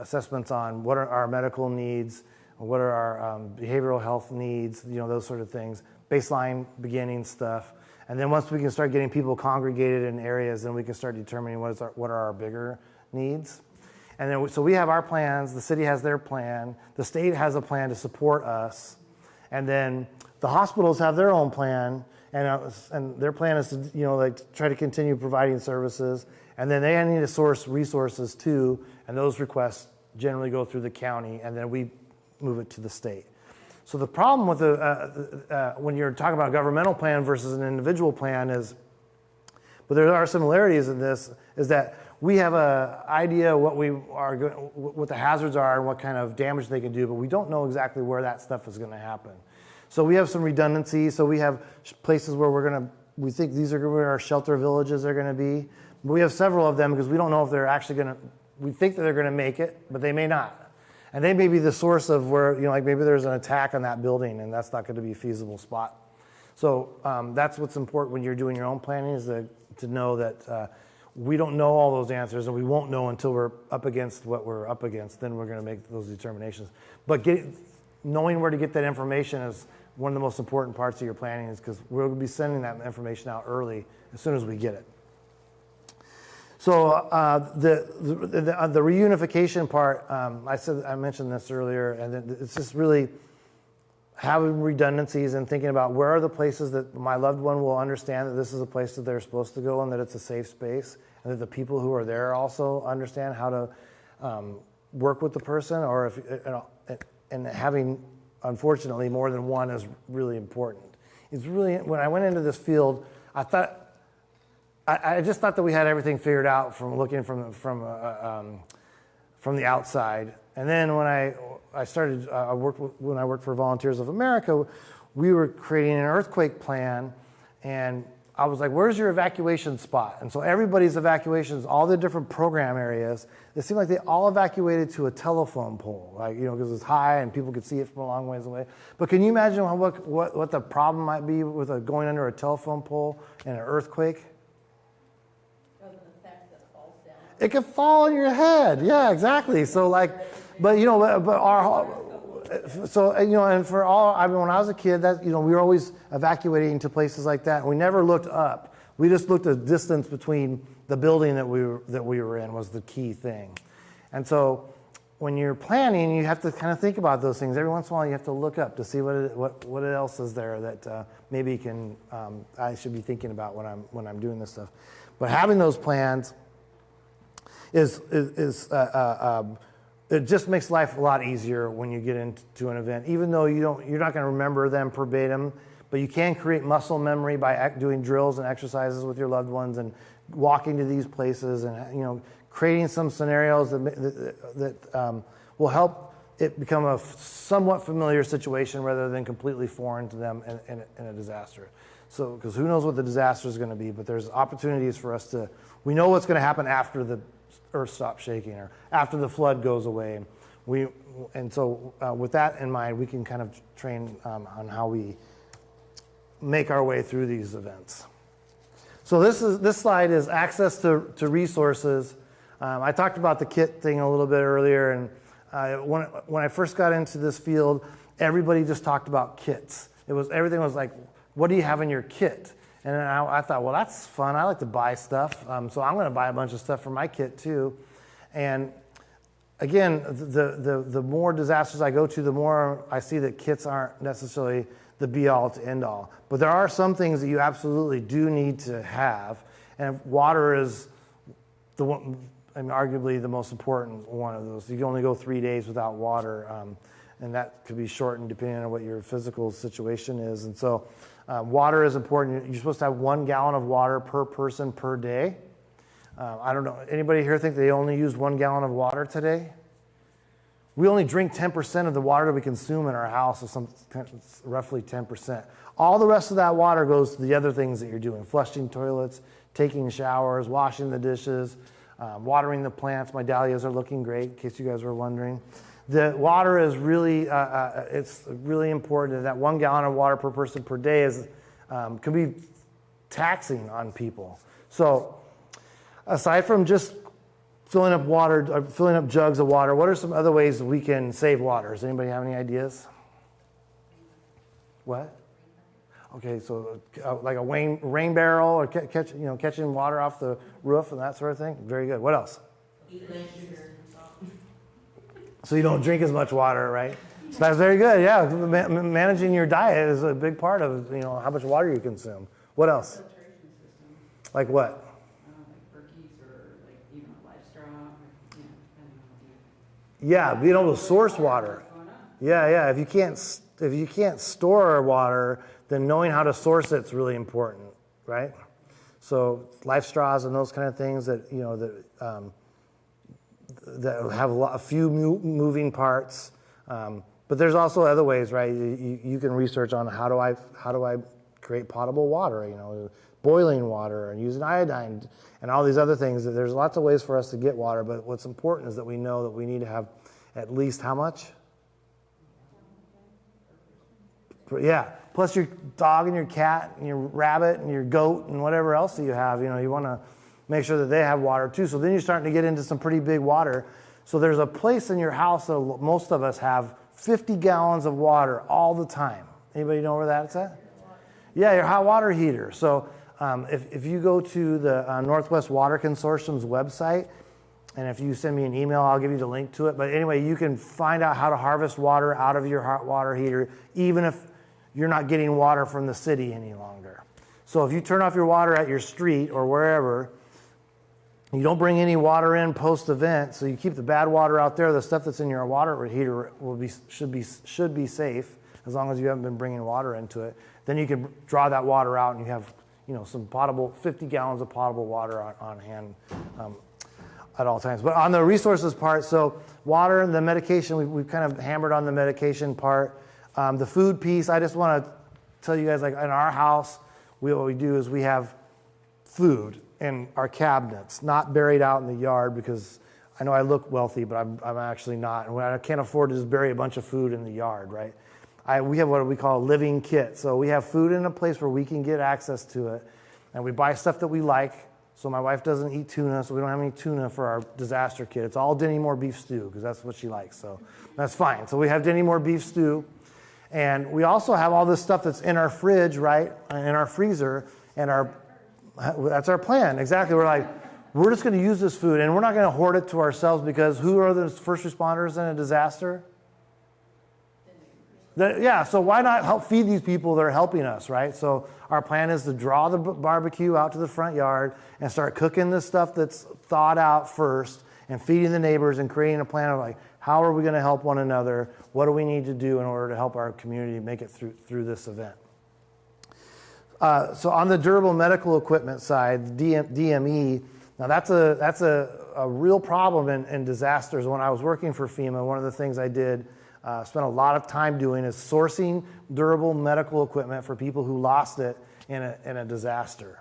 S1: assessments on what are our medical needs, what are our behavioral health needs, those sort of things, baseline beginning stuff. And then once we can start getting people congregated in areas, then we can start determining what are our bigger needs. And then, so we have our plans, the city has their plan, the state has a plan to support us, and then the hospitals have their own plan, and their plan is to try to continue providing services, and then they need to source resources too, and those requests generally go through the county, and then we move it to the state. So the problem with when you're talking about a governmental plan versus an individual plan but there are similarities in this, is that we have an idea what the hazards are and what kind of damage they can do, but we don't know exactly where that stuff is going to happen. So we have some redundancy. So we have places where we think these are where our shelter villages are going to be. But we have several of them because we don't know if they're actually going to, we think that they're going to make it, but they may not. And they may be the source of where, maybe there's an attack on that building and that's not going to be a feasible spot. So that's what's important when you're doing your own planning, is to know that we don't know all those answers, and we won't know until we're up against what we're up against. Then we're going to make those determinations. But knowing where to get that information is one of the most important parts of your planning, is because we'll be sending that information out early as soon as we get it. So the reunification part, I mentioned this earlier, and it's just really having redundancies and thinking about where are the places that my loved one will understand that this is a place that they're supposed to go and that it's a safe space, and that the people who are there also understand how to work with the person, or and having, unfortunately, more than one is really important. It's really, when I went into this field, I just thought that we had everything figured out from looking from the outside. And then when I worked for Volunteers of America, we were creating an earthquake plan, and I was like, where's your evacuation spot? And so everybody's evacuations, all the different program areas, it seemed like they all evacuated to a telephone pole, because it's high and people could see it from a long ways away. But can you imagine what the problem might be with going under a telephone pole in an earthquake? It could fall on your head. Yeah, exactly. So but and for all, I mean, when I was a kid, that, we were always evacuating to places like that. We never looked up. We just looked at the distance between the building that we were in was the key thing. And so when you're planning, you have to kind of think about those things. Every once in a while, you have to look up to see what else is there that maybe I should be thinking about when I'm doing this stuff. But having those plans it just makes life a lot easier when you get into an event. Even though you're not going to remember them verbatim, but you can create muscle memory by doing drills and exercises with your loved ones and walking to these places and creating some scenarios that will help it become a somewhat familiar situation rather than completely foreign to them in a disaster. So, because who knows what the disaster is going to be, but there's opportunities for us we know what's going to happen after the earth stops shaking or after the flood goes away. So with that in mind, we can kind of train on how we make our way through these events. So this slide is access to resources. I talked about the kit thing a little bit earlier, and when I first got into this field, everybody just talked about kits. Everything was like, what do you have in your kit? And then I thought, well, that's fun. I like to buy stuff, so I'm going to buy a bunch of stuff for my kit too. And again, the more disasters I go to, the more I see that kits aren't necessarily the be-all to end-all. But there are some things that you absolutely do need to have, and water is the one, arguably the most important one of those. You can only go 3 days without water, and that could be shortened depending on what your physical situation is. And so water is important. You're supposed to have 1 gallon of water per person per day. I don't know, anybody here think they only use 1 gallon of water today? We only drink 10% of the water that we consume in our house, it's roughly 10%. All the rest of that water goes to the other things that you're doing: flushing toilets, taking showers, washing the dishes, watering the plants. My dahlias are looking great, in case you guys were wondering. The water is really, it's really important. That 1 gallon of water per person per day can be taxing on people. So aside from just filling up jugs of water, what are some other ways that we can save water? Does anybody have any ideas? What? Okay, so like a rain barrel or catching water off the roof and that sort of thing. Very good. What else?
S6: Eat less sugar.
S1: So you don't drink as much water, right? So that's very good. Yeah, managing your diet is a big part of how much water you consume. What else?
S4: Filtration system,
S1: Like what?
S4: like Berkey's or like even a live straw, depending on what you.
S1: Yeah, being able to source water. Yeah. If you can't store water, then knowing how to source it's really important, right? So life straws and those kind of things that that have a few moving parts. But there's also other ways, right? You can research on how do I create potable water, boiling water and using iodine and all these other things. There's lots of ways for us to get water, but what's important is that we know that we need to have at least how much? Yeah, plus your dog and your cat and your rabbit and your goat and whatever else that you have, you want to make sure that they have water too. So then you're starting to get into some pretty big water. So there's a place in your house that most of us have 50 gallons of water all the time. Anybody know where that's at? Yeah, your hot water heater. So if you go to the Northwest Water Consortium's website, and if you send me an email, I'll give you the link to it. But anyway, you can find out how to harvest water out of your hot water heater, even if you're not getting water from the city any longer. So if you turn off your water at your street or wherever, you don't bring any water in post-event, so you keep the bad water out there. The stuff that's in your water heater should be safe, as long as you haven't been bringing water into it. Then you can draw that water out, and you have some 50 gallons of potable water on hand at all times. But on the resources part, so water and the medication, we've kind of hammered on the medication part. The food piece, I just want to tell you guys, like in our house, what we do is we have food in our cabinets, not buried out in the yard, because I know I look wealthy, but I'm actually not. And I can't afford to just bury a bunch of food in the yard, right? We have what we call a living kit. So we have food in a place where we can get access to it, and we buy stuff that we like. So my wife doesn't eat tuna, so we don't have any tuna for our disaster kit. It's all Denny Moore beef stew because that's what she likes. So that's fine. So we have Denny Moore beef stew. And we also have all this stuff that's in our fridge, right, in our freezer. And that's our plan. Exactly. We're just going to use this food, and we're not going to hoard it to ourselves because who are the first responders in a disaster? Yeah, so why not help feed these people that are helping us, right? So our plan is to draw the barbecue out to the front yard and start cooking the stuff that's thawed out first and feeding the neighbors and creating a plan of how are we going to help one another? What do we need to do in order to help our community make it through this event? So on the durable medical equipment side, DME, now that's a real problem in disasters. When I was working for FEMA, one of the things I did spent a lot of time doing is sourcing durable medical equipment for people who lost it in a disaster.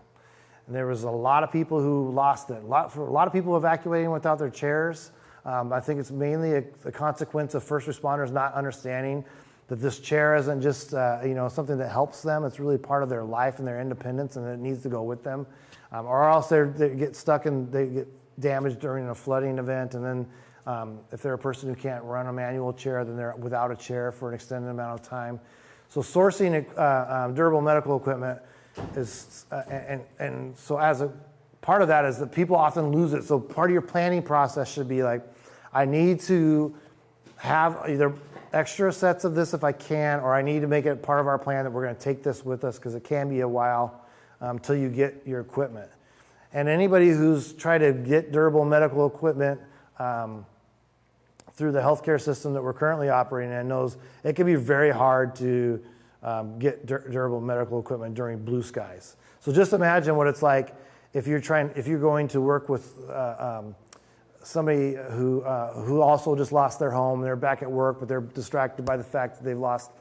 S1: And there was a lot of people who lost it. A lot of people evacuating without their chairs. I think it's mainly a consequence of first responders not understanding that this chair isn't just something that helps them. It's really part of their life and their independence, and it needs to go with them. Or else they get stuck and they get damaged during a flooding event, and then if they're a person who can't run a manual chair, then they're without a chair for an extended amount of time. So sourcing durable medical equipment is, and so as a part of that is that people often lose it. So part of your planning process should be I need to have either extra sets of this if I can, or I need to make it part of our plan that we're going to take this with us because it can be a while till you get your equipment. And anybody who's tried to get durable medical equipment through the healthcare system that we're currently operating in knows it can be very hard to get durable medical equipment during blue skies. So just imagine what it's like if you're going to work with somebody who also just lost their home. They're back at work, but they're distracted by the fact that they've lost,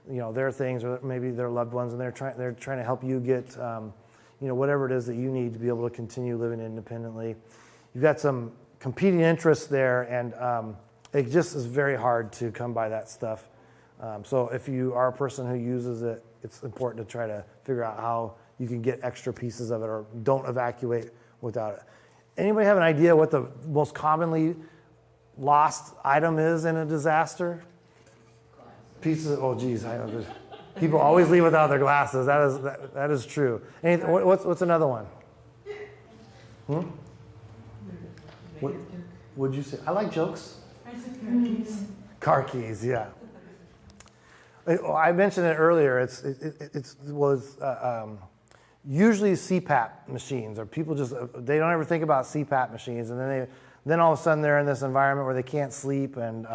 S1: their things or maybe their loved ones, and they're trying to help you get, whatever it is that you need to be able to continue living independently. You've got some competing interests there, and it just is very hard to come by that stuff. So if you are a person who uses it, it's important to try to figure out how you can get extra pieces of it, or don't evacuate without it. Anybody have an idea what the most commonly lost item is in a disaster? Pieces. Oh, geez, people always leave without their glasses. That is true. What's another one? What'd you say? I like jokes.
S2: I said car keys.
S1: Car keys, yeah. I mentioned it earlier. It was usually CPAP machines, or people they don't ever think about CPAP machines, and then all of a sudden they're in this environment where they can't sleep, and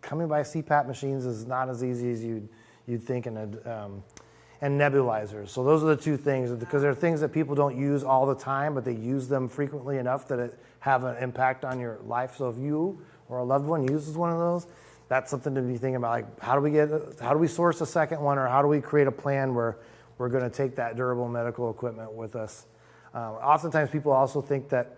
S1: coming by CPAP machines is not as easy as you'd think, and nebulizers. So those are the two things, because they're things that people don't use all the time, but they use them frequently enough that it have an impact on your life. So if you or a loved one uses one of those, that's something to be thinking about. How do we source a second one, or how do we create a plan where we're going to take that durable medical equipment with us? Oftentimes people also think that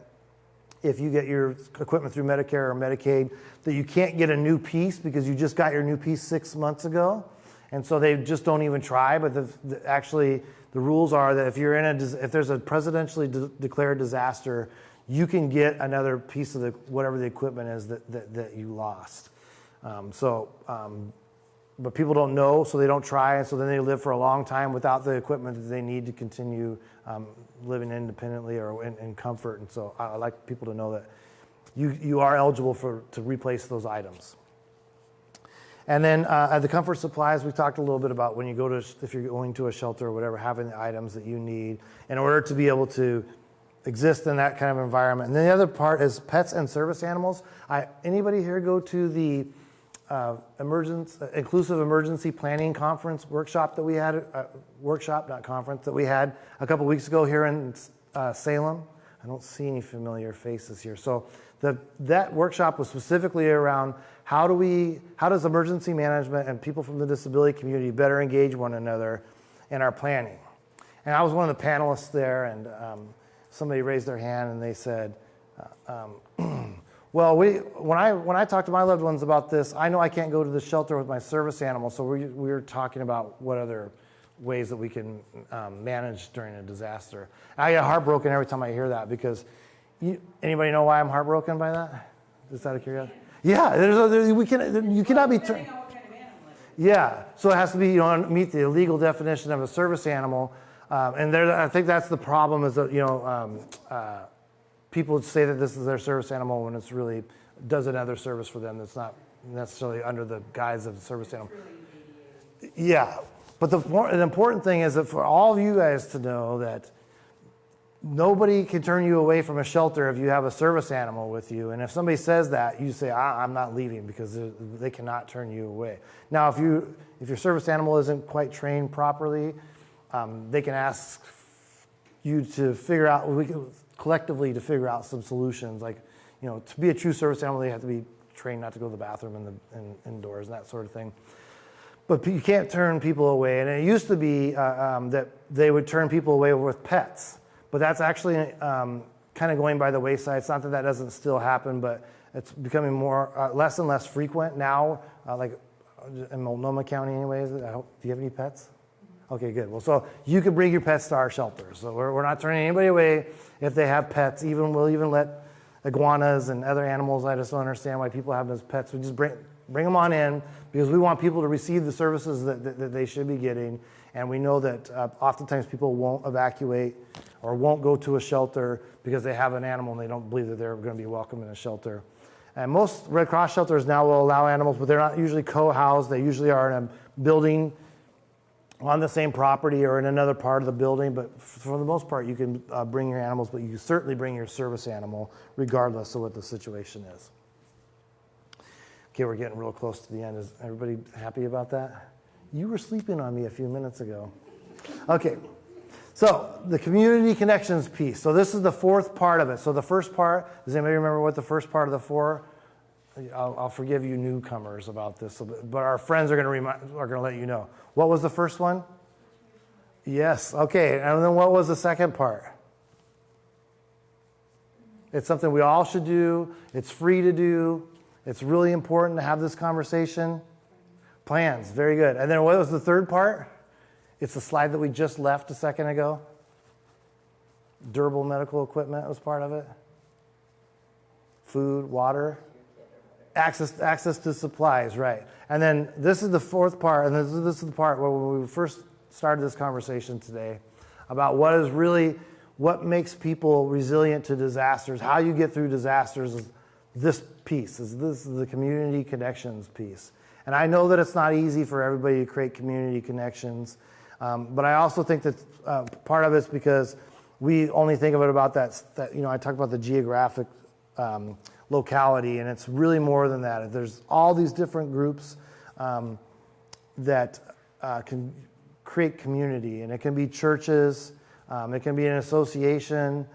S1: if you get your equipment through Medicare or Medicaid, that you can't get a new piece because you just got your new piece 6 months ago. And so they just don't even try. But actually, the rules are that if there's a presidentially declared disaster, you can get another piece of whatever the equipment is that you lost. But people don't know, so they don't try, and so then they live for a long time without the equipment that they need to continue living independently or in comfort. And so I like people to know that you are eligible to replace those items. And then at the comfort supplies, we talked a little bit about when if you're going to a shelter or whatever, having the items that you need in order to be able to exist in that kind of environment. And then the other part is pets and service animals. Anybody here go to the inclusive emergency planning conference workshop that we had, not conference, that we had a couple weeks ago here in Salem? I don't see any familiar faces here. So that workshop was specifically around how does emergency management and people from the disability community better engage one another in our planning. And I was one of the panelists there, and somebody raised their hand and they said, well, when I talk to my loved ones about this, I know I can't go to the shelter with my service animal, so we were talking about what other ways that we can manage during a disaster. I get heartbroken every time I hear that because anybody know why I'm heartbroken by that? Just out of curiosity. Yeah, you cannot be. Yeah, so it has to be meet the legal definition of a service animal, and I think that's the problem is that people say that this is their service animal when it's really does another service for them that's not necessarily under the guise of service animal. Yeah, but the important thing is that for all of you guys to know that nobody can turn you away from a shelter if you have a service animal with you. And if somebody says that, you say, I'm not leaving because they cannot turn you away. Now, if your service animal isn't quite trained properly, they can ask you to figure out, collectively to figure out some solutions. Like, to be a true service animal, they have to be trained not to go to the bathroom indoors and that sort of thing. But you can't turn people away. And it used to be that they would turn people away with pets. But that's actually kind of going by the wayside. It's not that doesn't still happen, but it's becoming less and less frequent now, like in Multnomah County anyways. Do you have any pets? Okay, good. Well, so you can bring your pets to our shelter. So we're not turning anybody away if they have pets. We'll even let iguanas and other animals. I just don't understand why people have them as pets. We just bring them on in because we want people to receive the services that they should be getting. And we know that oftentimes people won't evacuate or won't go to a shelter because they have an animal and they don't believe that they're going to be welcome in a shelter. And most Red Cross shelters now will allow animals, but they're not usually co-housed. They usually are in a building on the same property or in another part of the building. But for the most part, you can bring your animals, but you can certainly bring your service animal regardless of what the situation is. Okay, we're getting real close to the end. Is everybody happy about that? You were sleeping on me a few minutes ago. Okay. So the community connections piece. So this is the fourth part of it. So the first part, does anybody remember what the first part of the four? I'll forgive you newcomers about this, but our friends are going to let you know. What was the first one? Yes. Okay. And then what was the second part? It's something we all should do. It's free to do. It's really important to have this conversation. Plans. Very good. And then what was the third part? It's the slide that we just left a second ago. Durable medical equipment was part of it. Food, water, access to supplies, right. And then this is the fourth part, and this is the part where we first started this conversation today about what makes people resilient to disasters, how you get through disasters is this piece, this is the community connections piece. And I know that it's not easy for everybody to create community connections. But I also think that part of it's because we only think of it about that I talk about the geographic locality, and it's really more than that. There's all these different groups that can create community, and it can be churches, it can be an association,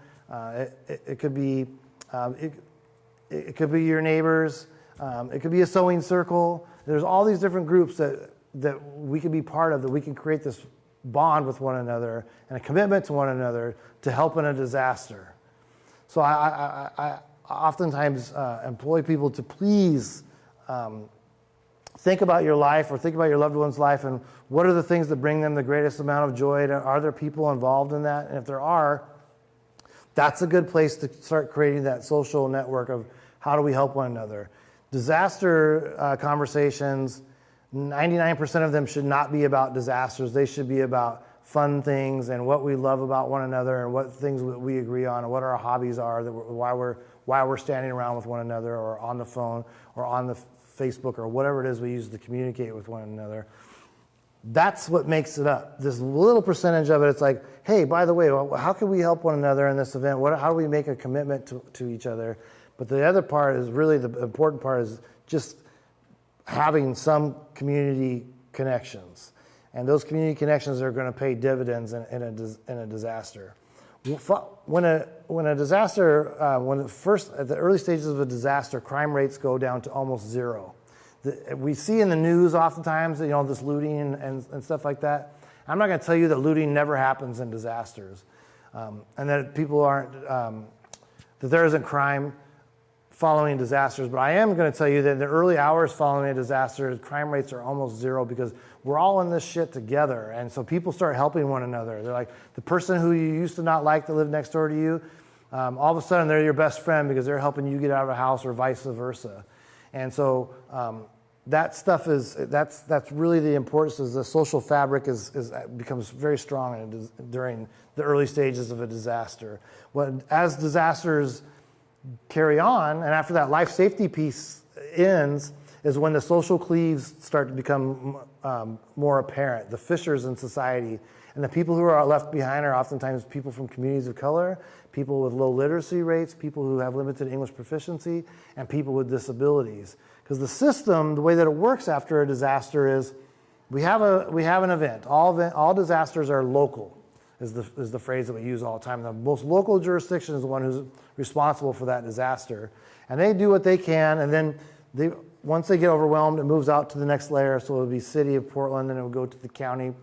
S1: it could be your neighbors, it could be a sewing circle. There's all these different groups that we can be part of, that we can create this bond with one another and a commitment to one another to help in a disaster. So I oftentimes employ people to please think about your life or think about your loved one's life and what are the things that bring them the greatest amount of joy. Are there people involved in that? And if there are, that's a good place to start creating that social network of how do we help one another. Disaster conversations, 99% of them should not be about disasters. They should be about fun things and what we love about one another and what things we agree on and what our hobbies are, why we're standing around with one another or on the phone or on the Facebook or whatever it is we use to communicate with one another. That's what makes it up. This little percentage of it, it's like, hey, by the way, how can we help one another in this event? How do we make a commitment to each other? But the other part is really the important part is just having some community connections. And those community connections are going to pay dividends in a disaster. When a disaster, at the early stages of a disaster, crime rates go down to almost zero. We see in the news oftentimes, this looting and stuff like that. I'm not going to tell you that looting never happens in disasters, and that people aren't, that there isn't crime. following disasters, but I am going to tell you that in the early hours following a disaster, crime rates are almost zero because we're all in this shit together. And so people start helping one another. They're like the person who you used to not like that lived next door to you, all of a sudden they're your best friend because they're helping you get out of a house or vice versa. And so that stuff that's really the importance. Is the social fabric becomes very strong during the early stages of a disaster. As disasters carry on, and after that life safety piece ends, is when the social cleaves start to become more apparent. The fissures in society, and the people who are left behind are oftentimes people from communities of color, people with low literacy rates, people who have limited English proficiency, and people with disabilities. Because the system, the way that it works after a disaster is, we have an event. All disasters are local, is the phrase that we use all the time. The most local jurisdiction is the one who's responsible for that disaster, and they do what they can, and then once they get overwhelmed, it moves out to the next layer. So it would be city of Portland, and it would go to the county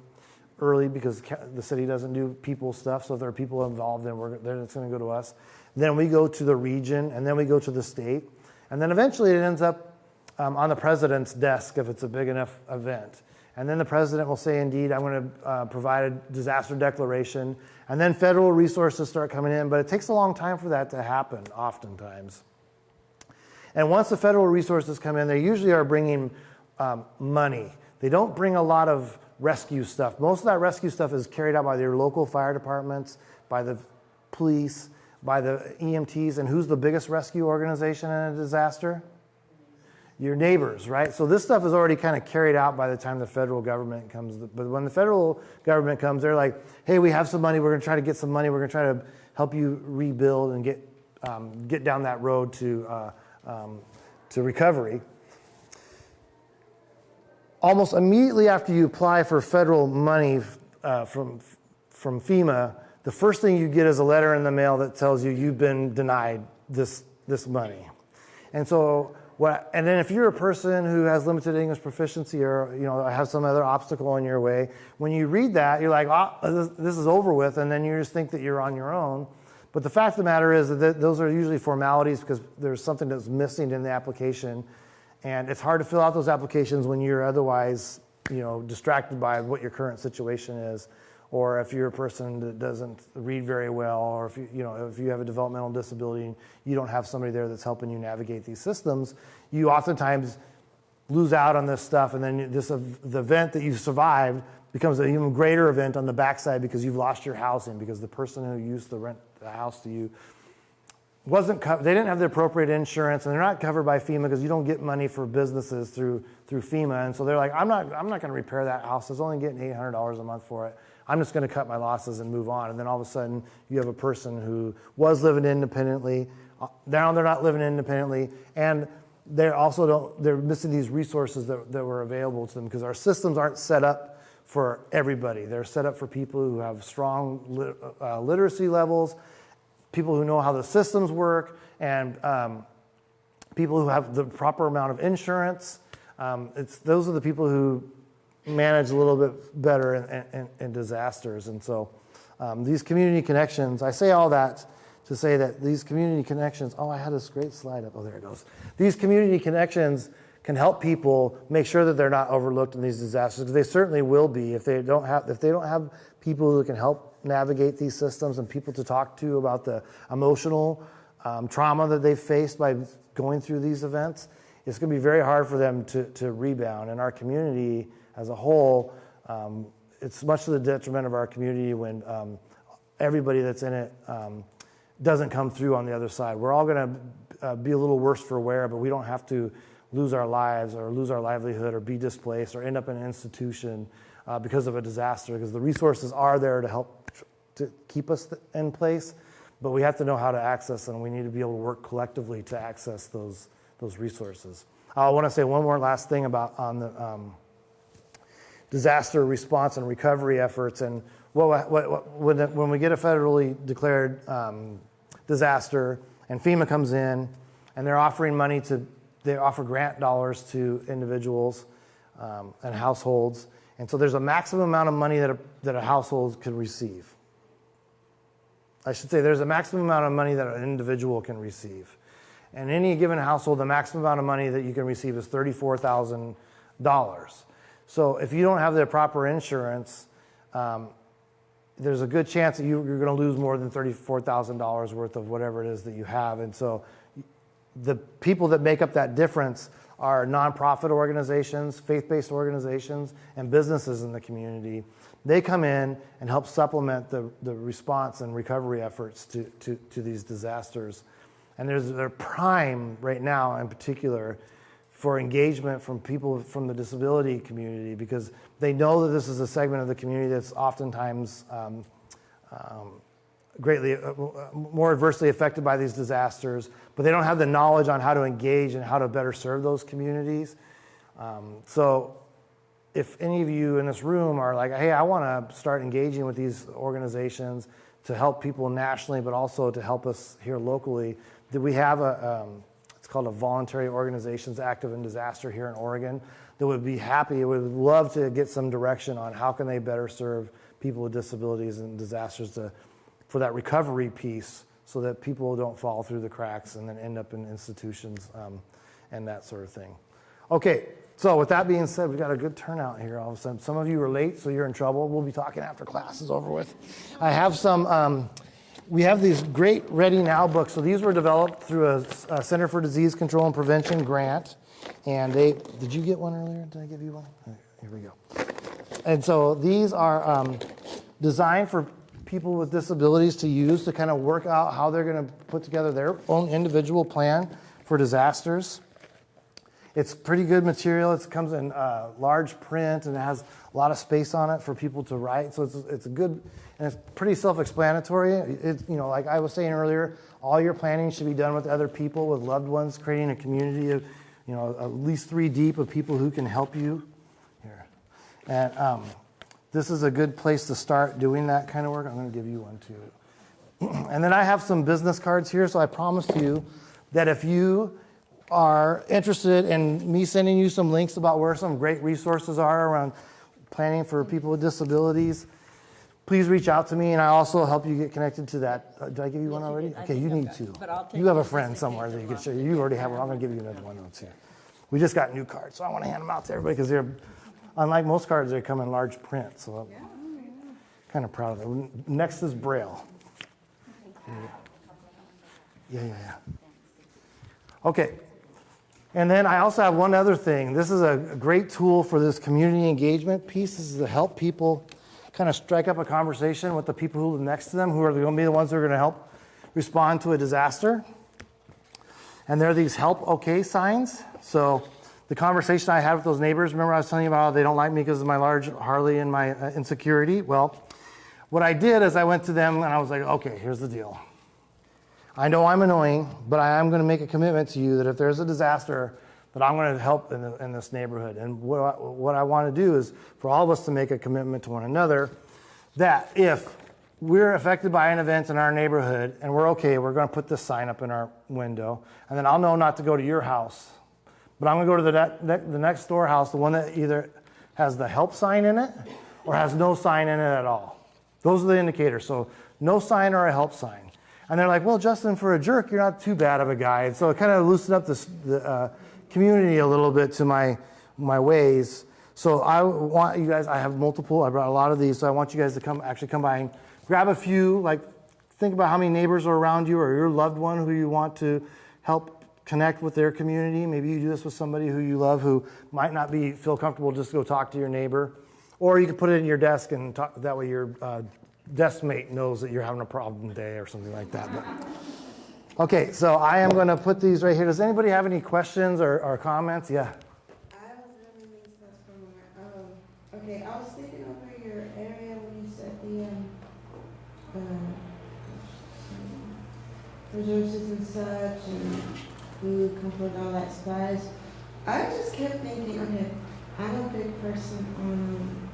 S1: early because the city doesn't do people stuff. So if there are people involved, then it's going to go to us. Then we go to the region, and then we go to the state, and then eventually it ends up on the president's desk if it's a big enough event. And then the president will say, indeed, I'm going to provide a disaster declaration. And then federal resources start coming in, but it takes a long time for that to happen, oftentimes. And once the federal resources come in, they usually are bringing money. They don't bring a lot of rescue stuff. Most of that rescue stuff is carried out by your local fire departments, by the police, by the EMTs. And who's the biggest rescue organization in a disaster? Your neighbors, right? So this stuff is already kind of carried out by the time the federal government comes. But when the federal government comes, they're like, hey, we have some money. We're going to try to get some money. We're going to try to help you rebuild and get down that road to recovery. Almost immediately after you apply for federal money from FEMA, the first thing you get is a letter in the mail that tells you you've been denied this money. And so and then if you're a person who has limited English proficiency or has some other obstacle in your way, when you read that, you're like, oh, this is over with, and then you just think that you're on your own. But the fact of the matter is that those are usually formalities because there's something that's missing in the application, and it's hard to fill out those applications when you're otherwise, distracted by what your current situation is, or if you're a person that doesn't read very well, or if you have a developmental disability and you don't have somebody there that's helping you navigate these systems, you oftentimes lose out on this stuff, and then the event that you survived becomes an even greater event on the backside because you've lost your housing because the person who used to rent the house to you they didn't have the appropriate insurance, and they're not covered by FEMA because you don't get money for businesses through FEMA, and so they're like, I'm not going to repair that house. I was only getting $800 a month for it. I'm just going to cut my losses and move on. And then all of a sudden, you have a person who was living independently. Now they're not living independently, and they're missing these resources that were available to them because our systems aren't set up for everybody. They're set up for people who have strong literacy levels, people who know how the systems work, and people who have the proper amount of insurance. Those are the people who manage a little bit better in disasters. And so these community connections, I say all that to say that these community connections, I had this great slide up. Oh, there it goes. These community connections can help people make sure that they're not overlooked in these disasters, because they certainly will be if they don't have people who can help navigate these systems and people to talk to about the emotional trauma that they've faced by going through these events. It's going to be very hard for them to rebound. And our community as a whole, it's much to the detriment of our community when everybody that's in it doesn't come through on the other side. We're all going to be a little worse for wear, but we don't have to lose our lives or lose our livelihood or be displaced or end up in an institution because of a disaster, because the resources are there to help to keep us in place, but we have to know how to access them. We need to be able to work collectively to access those resources. I want to say one more last thing on the disaster response and recovery efforts. And when we get a federally declared disaster and FEMA comes in and they're offering money they offer grant dollars to individuals and households. And so there's a maximum amount of money that a household can receive. I should say there's a maximum amount of money that an individual can receive. And any given household, the maximum amount of money that you can receive is $34,000. So if you don't have the proper insurance, there's a good chance that you're going to lose more than $34,000 worth of whatever it is that you have. And so the people that make up that difference are nonprofit organizations, faith-based organizations, and businesses in the community. They come in and help supplement the response and recovery efforts to these disasters. And they're prime right now in particular for engagement from people from the disability community, because they know that this is a segment of the community that's oftentimes greatly more adversely affected by these disasters, but they don't have the knowledge on how to engage and how to better serve those communities. So if any of you in this room are like, hey, I want to start engaging with these organizations to help people nationally, but also to help us here locally, that we have it's called a Voluntary Organizations Active in Disaster here in Oregon, that would would love to get some direction on how can they better serve people with disabilities and disasters for that recovery piece, so that people don't fall through the cracks and then end up in institutions and that sort of thing. Okay, so with that being said, we got a good turnout here all of a sudden. Some of you are late, so you're in trouble. We'll be talking after class is over with. I have some, we have these great Ready Now books. So these were developed through a Center for Disease Control and Prevention grant. And did you get one earlier? Did I give you one? Here we go. And so these are designed for people with disabilities to use to kind of work out how they're going to put together their own individual plan for disasters. It's pretty good material. It comes in large print and it has a lot of space on it for people to write. So it's a good, and it's pretty self-explanatory. It's, like I was saying earlier, all your planning should be done with other people, with loved ones, creating a community of, at least 3 deep of people who can help you. Here. And this is a good place to start doing that kind of work. I'm going to give you one too. And then I have some business cards here. So I promised you that if you are interested in me sending you some links about where some great resources are around planning for people with disabilities, please reach out to me, and I also help you get connected to that. Did I give you one already? Okay, you need two. You have a friend somewhere that you can share. You already have one. I'm going to give you another one of those here. We just got new cards, so I want to hand them out to everybody because they're, unlike most cards, they come in large print. So I'm kind of proud of them. Next is Braille. Yeah. Okay. And then I also have one other thing. This is a great tool for this community engagement piece. This is to help people kind of strike up a conversation with the people who live next to them, who are going to be the ones who are going to help respond to a disaster. And there are these help okay signs. So the conversation I had with those neighbors, remember I was telling you about how they don't like me because of my large Harley and my insecurity? Well, what I did is I went to them and I was like, okay, here's the deal. I know I'm annoying, but I am going to make a commitment to you that if there's a disaster, that I'm going to help in this neighborhood. And what I want to do is for all of us to make a commitment to one another that if we're affected by an event in our neighborhood and we're okay, we're going to put this sign up in our window, and then I'll know not to go to your house. But I'm going to go to the next door house, the one that either has the help sign in it or has no sign in it at all. Those are the indicators. So no sign or a help sign. And they're like, well, Justin, for a jerk, you're not too bad of a guy. And so it kind of loosened up the community a little bit to my ways. So I want you guys, I have multiple, I brought a lot of these, so I want you guys to come by and grab a few, like think about how many neighbors are around you or your loved one who you want to help connect with their community. Maybe you do this with somebody who you love who might not feel comfortable just to go talk to your neighbor. Or you can put it in your desk and talk, that way your desk mate knows that you're having a problem day or something like that. But, okay, so I am going to put these right here. Does anybody have any questions or comments? Yeah.
S9: I was really mixed up from okay, I was thinking over your area when you said the resources and such and food, comfort, all that supplies. I just kept thinking, okay, I'm a big person on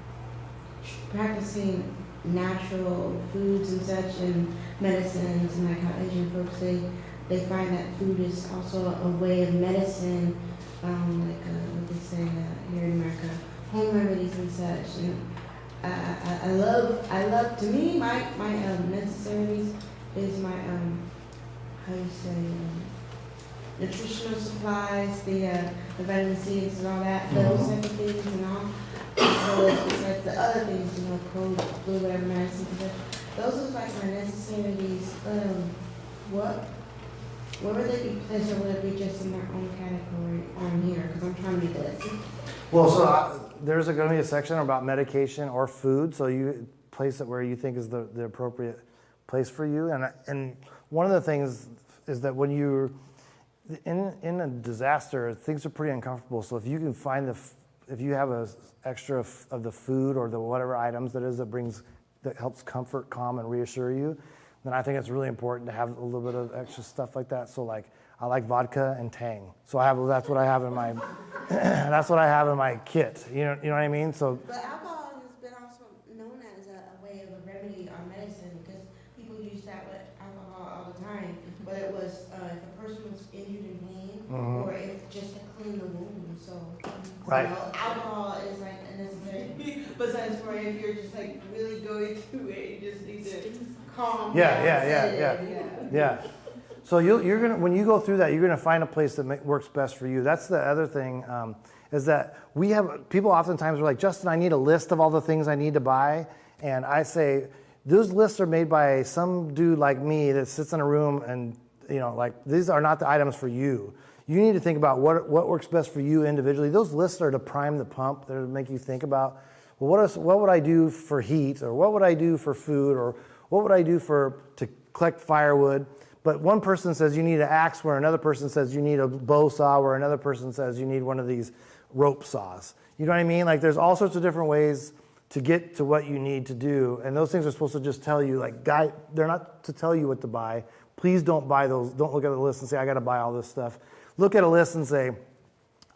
S9: practicing natural foods and such and medicines, and like how Asian folks they find that food is also a way of medicine, what they say here in America, home remedies and such. And I love to me my necessaries is my how you say nutritional supplies, the vitamin C's and all that, those type of things and all. As well as besides the other things, you know, cold, flu, whatever, medicine, those are like my necessities. Where would they be placed, or would it be just in their own category on here? Because I'm trying to make this.
S1: Well, so there's going to be a section about medication or food, so you place it where you think is the appropriate place for you. And one of the things is that when you're in a disaster, things are pretty uncomfortable. So if you can find if you have a extra of the food or the whatever items that helps comfort, calm, and reassure you, then I think it's really important to have a little bit of extra stuff like that. So like I like vodka and Tang, so that's what I have in my that's what I have in my kit. You know what I mean? So.
S9: But alcohol has been also known as a way of a remedy on medicine because people use that with alcohol all the time. Whether it was if a person was injured in pain or if just to clean the wound. So
S1: right.
S9: You know, alcohol is like a necessary. Besides for if you're just like really going through it, you just need to calm down.
S1: Yeah. So you're gonna when you go through that, you're gonna find a place that works best for you. That's the other thing is that we have people oftentimes are like, Justin, I need a list of all the things I need to buy, and I say those lists are made by some dude like me that sits in a room and like these are not the items for you. You need to think about what works best for you individually. Those lists are to prime the pump. They're to make you think about, well, what would I do for heat, or what would I do for food, or what would I do to collect firewood? But one person says you need an axe, where another person says you need a bow saw, where another person says you need one of these rope saws. You know what I mean? Like there's all sorts of different ways to get to what you need to do. And those things are supposed to just tell you, like, they're not to tell you what to buy. Please don't buy those. Don't look at the list and say, I got to buy all this stuff. Look at a list and say,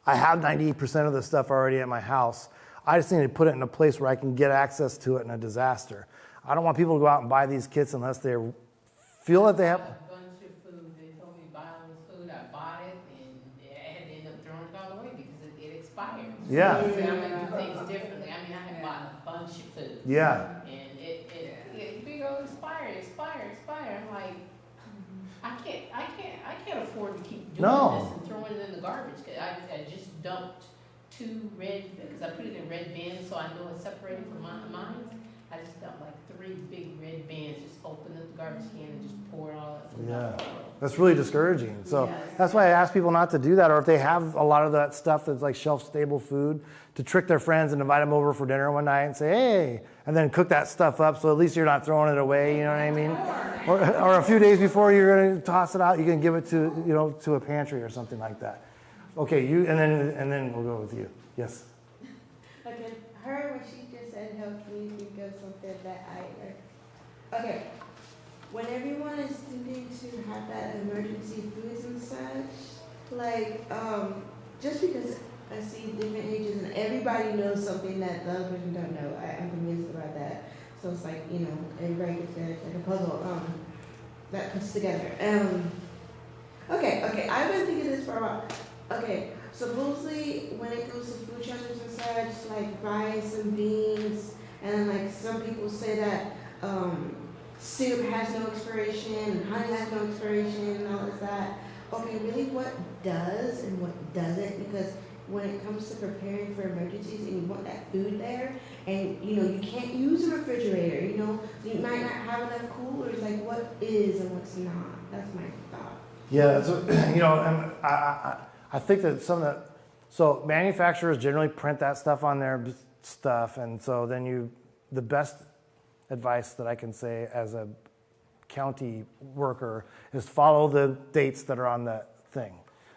S1: I have 98% of this stuff already at my house. I just need to put it in a place where I can get access to it in a disaster. I don't want people to go out and buy these kits unless they feel that they have.
S10: A bunch of food. They told me to buy all this food. I bought it, and I had to end up throwing it all away because it expired.
S1: Yeah.
S10: So I'm going to do things differently. I mean, I had bought a bunch of food.
S1: Yeah.
S10: And it big old expired. I'm like, I can't afford to keep doing this and throwing it in the garbage. I just dumped because I put it in red bins so I know it's separated from mine. I just dumped like 3 big red bins, just opened up the garbage can and just poured all that stuff.
S1: That's really discouraging. So that's why I ask people not to do that, or if they have a lot of that stuff that's like shelf-stable food, to trick their friends and invite them over for dinner one night and say, hey, and then cook that stuff up so at least you're not throwing it away, you know what I mean? Or a few days before you're going to toss it out, you can give it to a pantry or something like that. Okay, and then we'll go with you. Yes?
S9: Okay, her, what she just said helped me think of something that okay, when everyone is thinking to have that emergency foods and such, like, just because I see different ages and everybody knows something that the other person don't know, I'm convinced about that. So it's like, everybody gets together, it's like a puzzle that puts together. Okay, I've been thinking this for a while. Okay, supposedly when it comes to food shelters and such, like rice and beans, and like some people say that syrup has no expiration, and honey has no expiration, and all of that. Okay, really what does and what doesn't? Because when it comes to preparing for emergencies and you want that food there, and you can't use a refrigerator, so you might not have enough coolers, like what is and what's not? That's my thought.
S1: Yeah, and I think that so manufacturers generally print that stuff on their stuff, and so then the best advice that I can say as a county worker is follow the dates that are on that thing.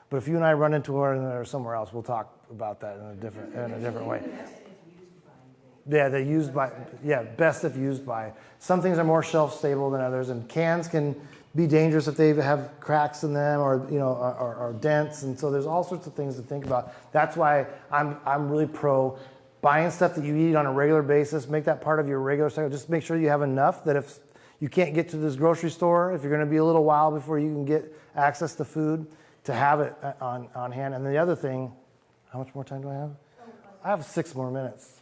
S1: But if you and I run into one or somewhere else, we'll talk about that in a different way. Yeah, best if used by. Some things are more shelf stable than others, and cans can be dangerous if they have cracks in them or dents, and so there's all sorts of things to think about. That's why I'm really pro buying stuff that you eat on a regular basis. Make that part of your regular cycle. Just make sure you have enough that if you can't get to this grocery store, if you're going to be a little while before you can get access to food, to have it on hand. And the other thing, how much more time do I have? I have 5 more minutes,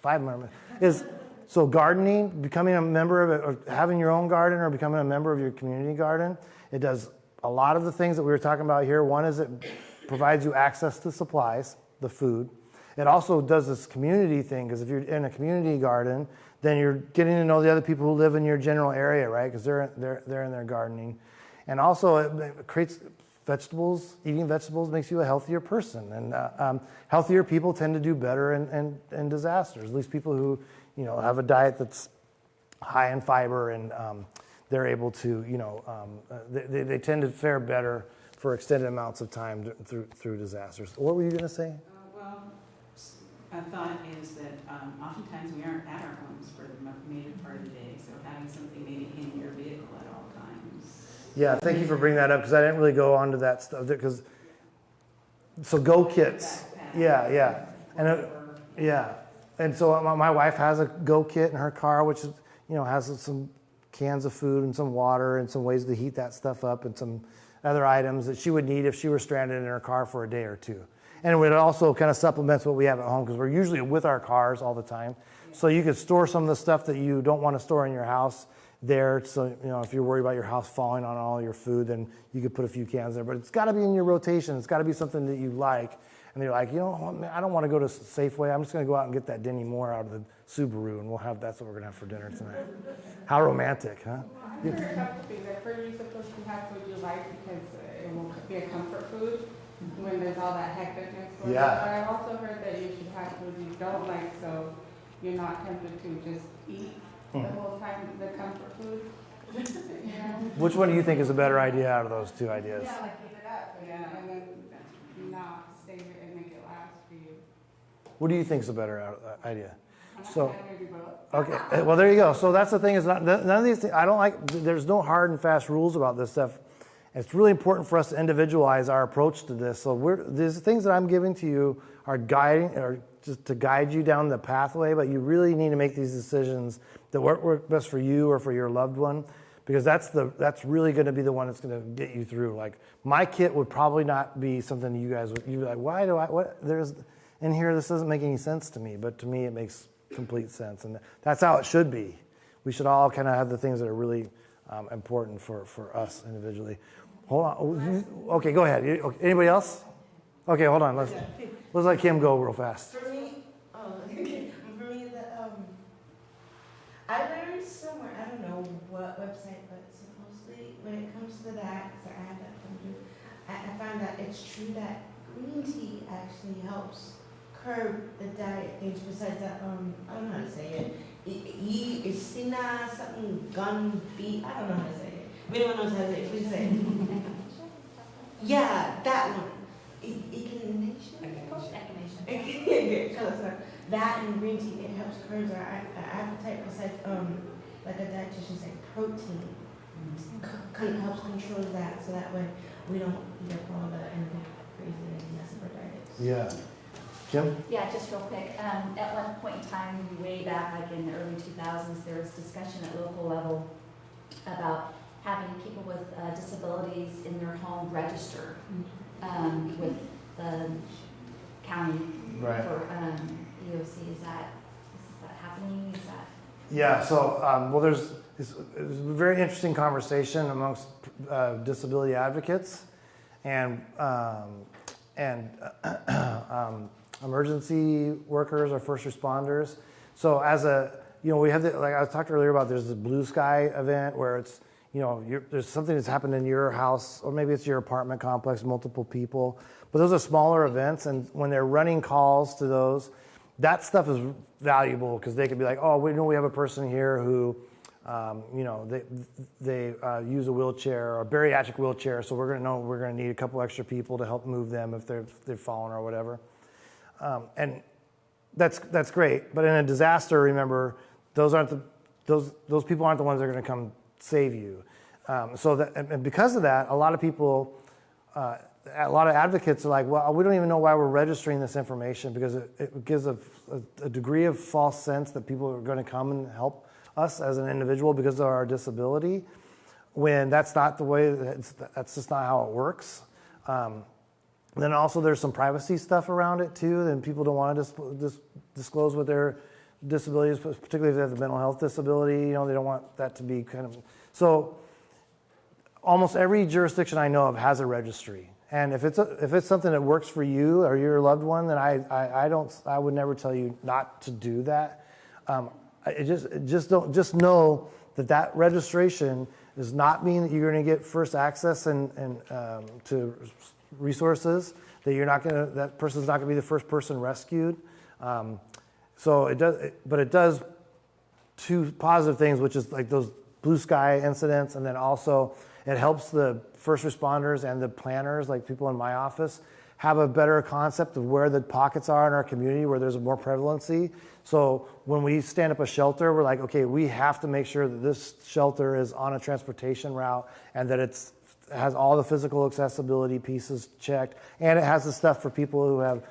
S1: is so gardening, becoming a member of it, or having your own garden or becoming a member of your community garden, it does a lot of the things that we were talking about here, one is it provides you access to supplies, the food. It also does this community thing, because if you're in a community garden, then you're getting to know the other people who live in your general area, right? Because they're in their gardening. And also it creates vegetables. Eating vegetables makes you a healthier person. And healthier people tend to do better in disasters. At least people who, have a diet that's high in fiber, and they're able to, they tend to fare better for extended amounts of time through disasters. What were you going to say?
S4: Well, a thought is that oftentimes we aren't at our homes for the major part of the day, so having something maybe in your vehicle at all times.
S1: Yeah, thank you for bringing that up, because I didn't really go on to that stuff. So Go Kits. Yeah. And so my wife has a Go Kit in her car, which is, has some cans of food and some water and some ways to heat that stuff up, and some other items that she would need if she were stranded in her car for a day or two. And it also kind of supplements what we have at home, because we're usually with our cars all the time. So you could store some of the stuff that you don't want to store in your house there. So, if you're worried about your house falling on all your food, then you could put a few cans there. But it's got to be in your rotation. It's got to be something that you like. And they're like, I don't want to go to Safeway. I'm just going to go out and get that Denny Moore out of the Subaru, and that's what we're going to have for dinner tonight. How romantic, huh?
S11: I heard a couple things. I've heard you're supposed to have food you like because it will be a comfort food when there's all that hecticness.
S1: Yeah.
S11: But I've also heard that you should have food you don't like, so you're not tempted to just eat the whole time the comfort food.
S1: Which one do you think is a better idea out of those two ideas?
S11: Yeah, like heat it up, and then not stay here and make it last for you.
S1: What do you think is a better idea? So,
S11: Maybe both.
S1: okay, well, there you go. So that's the thing, is none of these things, I don't like, there's no hard and fast rules about this stuff. It's really important for us to individualize our approach to this. So these things that I'm giving to you are just to guide you down the pathway, but you really need to make these decisions that work best for you or for your loved one, because that's really going to be the one that's going to get you through. Like, my kit would probably not be something you'd be like, there's in here, this doesn't make any sense to me, but to me it makes complete sense, and that's how it should be. We should all kind of have the things that are really important for us individually. Hold on. Okay, go ahead. Okay, anybody else? Okay, hold on. Let's let Kim go real fast.
S9: For me, I learned somewhere, I don't know what website, but supposedly when it comes to that, because I had that come through, I found that it's true that green tea actually helps curb the diet things besides that, I don't know how to say it. Isina, something, gun, beet, I don't know how to say it. If anyone knows how to say it, please say it. Yeah, that one. That and green tea, it helps curb our appetite. Besides, like a dietitian said, protein helps control that, so that way we don't eat up all the crazy mess of our diets.
S1: Yeah. Kim?
S8: Yeah, just real quick. At one point in time, way back, like in the early 2000s, there was discussion at local level about having people with disabilities in their home register with the county for EOC. Is that happening? Is that?
S1: Yeah. So, there's a very interesting conversation amongst disability advocates and emergency workers or first responders. So we have like I talked earlier about, there's the Blue Sky event where it's, there's something that's happened in your house, or maybe it's your apartment complex, multiple people, but those are smaller events. And when they're running calls to those, that stuff is valuable, because they could be like, oh, we know we have a person here who, they use a wheelchair or a bariatric wheelchair. So we're going to need a couple extra people to help move them if they've fallen or whatever. And that's great, but in a disaster, remember, those people aren't the ones that are going to come save you. And because of that, a lot of people, a lot of advocates are like, well, we don't even know why we're registering this information, because it gives a degree of false sense that people are going to come and help us as an individual because of our disability, when that's not the way. That's just not how it works. Then also there's some privacy stuff around it too, and people don't want to disclose what their disabilities, particularly if they have a mental health disability. They don't want that to be kind of. So almost every jurisdiction I know of has a registry. And if it's something that works for you or your loved one, then I would never tell you not to do that. Just know that registration does not mean that you're going to get first access to resources. That person's not going to be the first person rescued. So it does, but it does two positive things, which is like those blue sky incidents, and then also it helps the first responders and the planners, like people in my office, have a better concept of where the pockets are in our community where there's more prevalency. So when we stand up a shelter, we're like, okay, we have to make sure that this shelter is on a transportation route and that it has all the physical accessibility pieces checked, and it has the stuff for people who have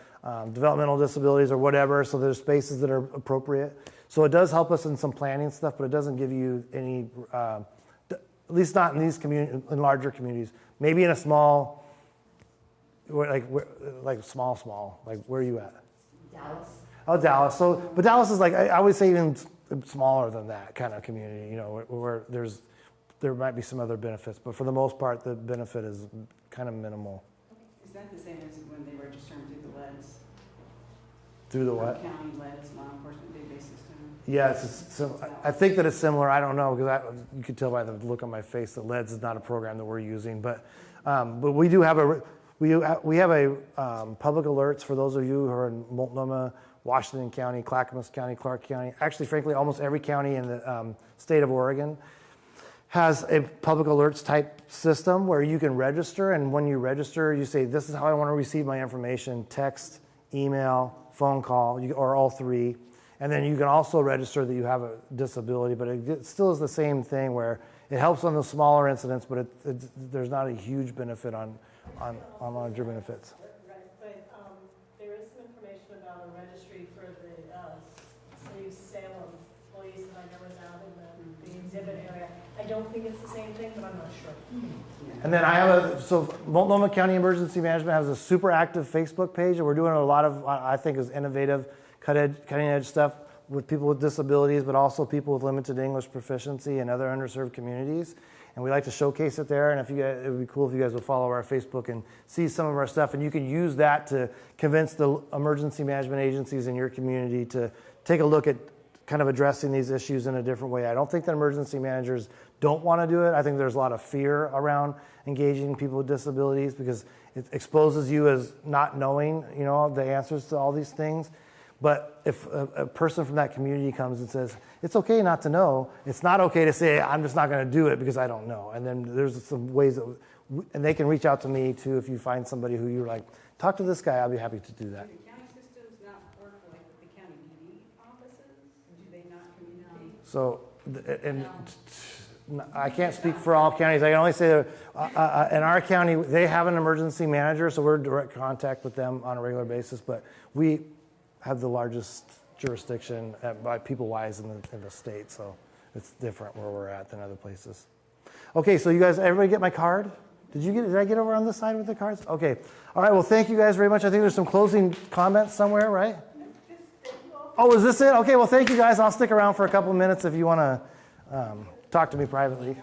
S1: developmental disabilities or whatever, so there's spaces that are appropriate. So it does help us in some planning stuff, but it doesn't give you any, at least not in these in larger communities. Maybe in a small, like small, like where are you at?
S8: Dallas.
S1: Oh, Dallas. So, but Dallas is like, I would say even smaller than that kind of community, where there might be some other benefits, but for the most part, the benefit is kind of minimal.
S4: Is that the same as when they register them through the LEDs?
S1: Through the what?
S4: County LEDs, law enforcement database system?
S1: Yeah, I think that it's similar. I don't know, because you could tell by the look on my face that LEDs is not a program that we're using, but we do have we have a public alerts for those of you who are in Multnomah, Washington County, Clackamas County, Clark County. Actually, frankly, almost every county in the state of Oregon has a public alerts type system where you can register, and when you register, you say, this is how I want to receive my information: text, email, phone call, or all three. And then you can also register that you have a disability, but it still is the same thing where it helps on the smaller incidents, but there's not a huge benefit on larger benefits.
S2: Right, but there is some information about a registry for the city of Salem police that I know is out in the exhibit area. I don't think it's the same thing, but I'm not sure.
S1: And then I have so Multnomah County Emergency Management has a super active Facebook page, and we're doing a lot of, I think, is innovative, cutting edge stuff with people with disabilities, but also people with limited English proficiency and other underserved communities. And we like to showcase it there. And it would be cool if you guys would follow our Facebook and see some of our stuff. And you can use that to convince the emergency management agencies in your community to take a look at kind of addressing these issues in a different way. I don't think that emergency managers don't want to do it. I think there's a lot of fear around engaging people with disabilities because it exposes you as not knowing, the answers to all these things. But if a person from that community comes and says, it's okay not to know, it's not okay to say, I'm just not going to do it because I don't know. And then there's some ways and they can reach out to me too if you find somebody who you're like, talk to this guy, I'll be happy to do that.
S4: Do the county systems not work like with the county PD offices? Do they not communicate?
S1: So, I can't speak for all counties. I can only say that in our county, they have an emergency manager, so we're in direct contact with them on a regular basis, but we have the largest jurisdiction by people-wise in the state, so it's different where we're at than other places. Okay, so you guys, everybody get my card? Did I get over on this side with the cards? Okay. All right, well, thank you guys very much. I think there's some closing comments somewhere, right? Oh, is this it? Okay, well, thank you guys. I'll stick around for a couple of minutes if you want to talk to me privately.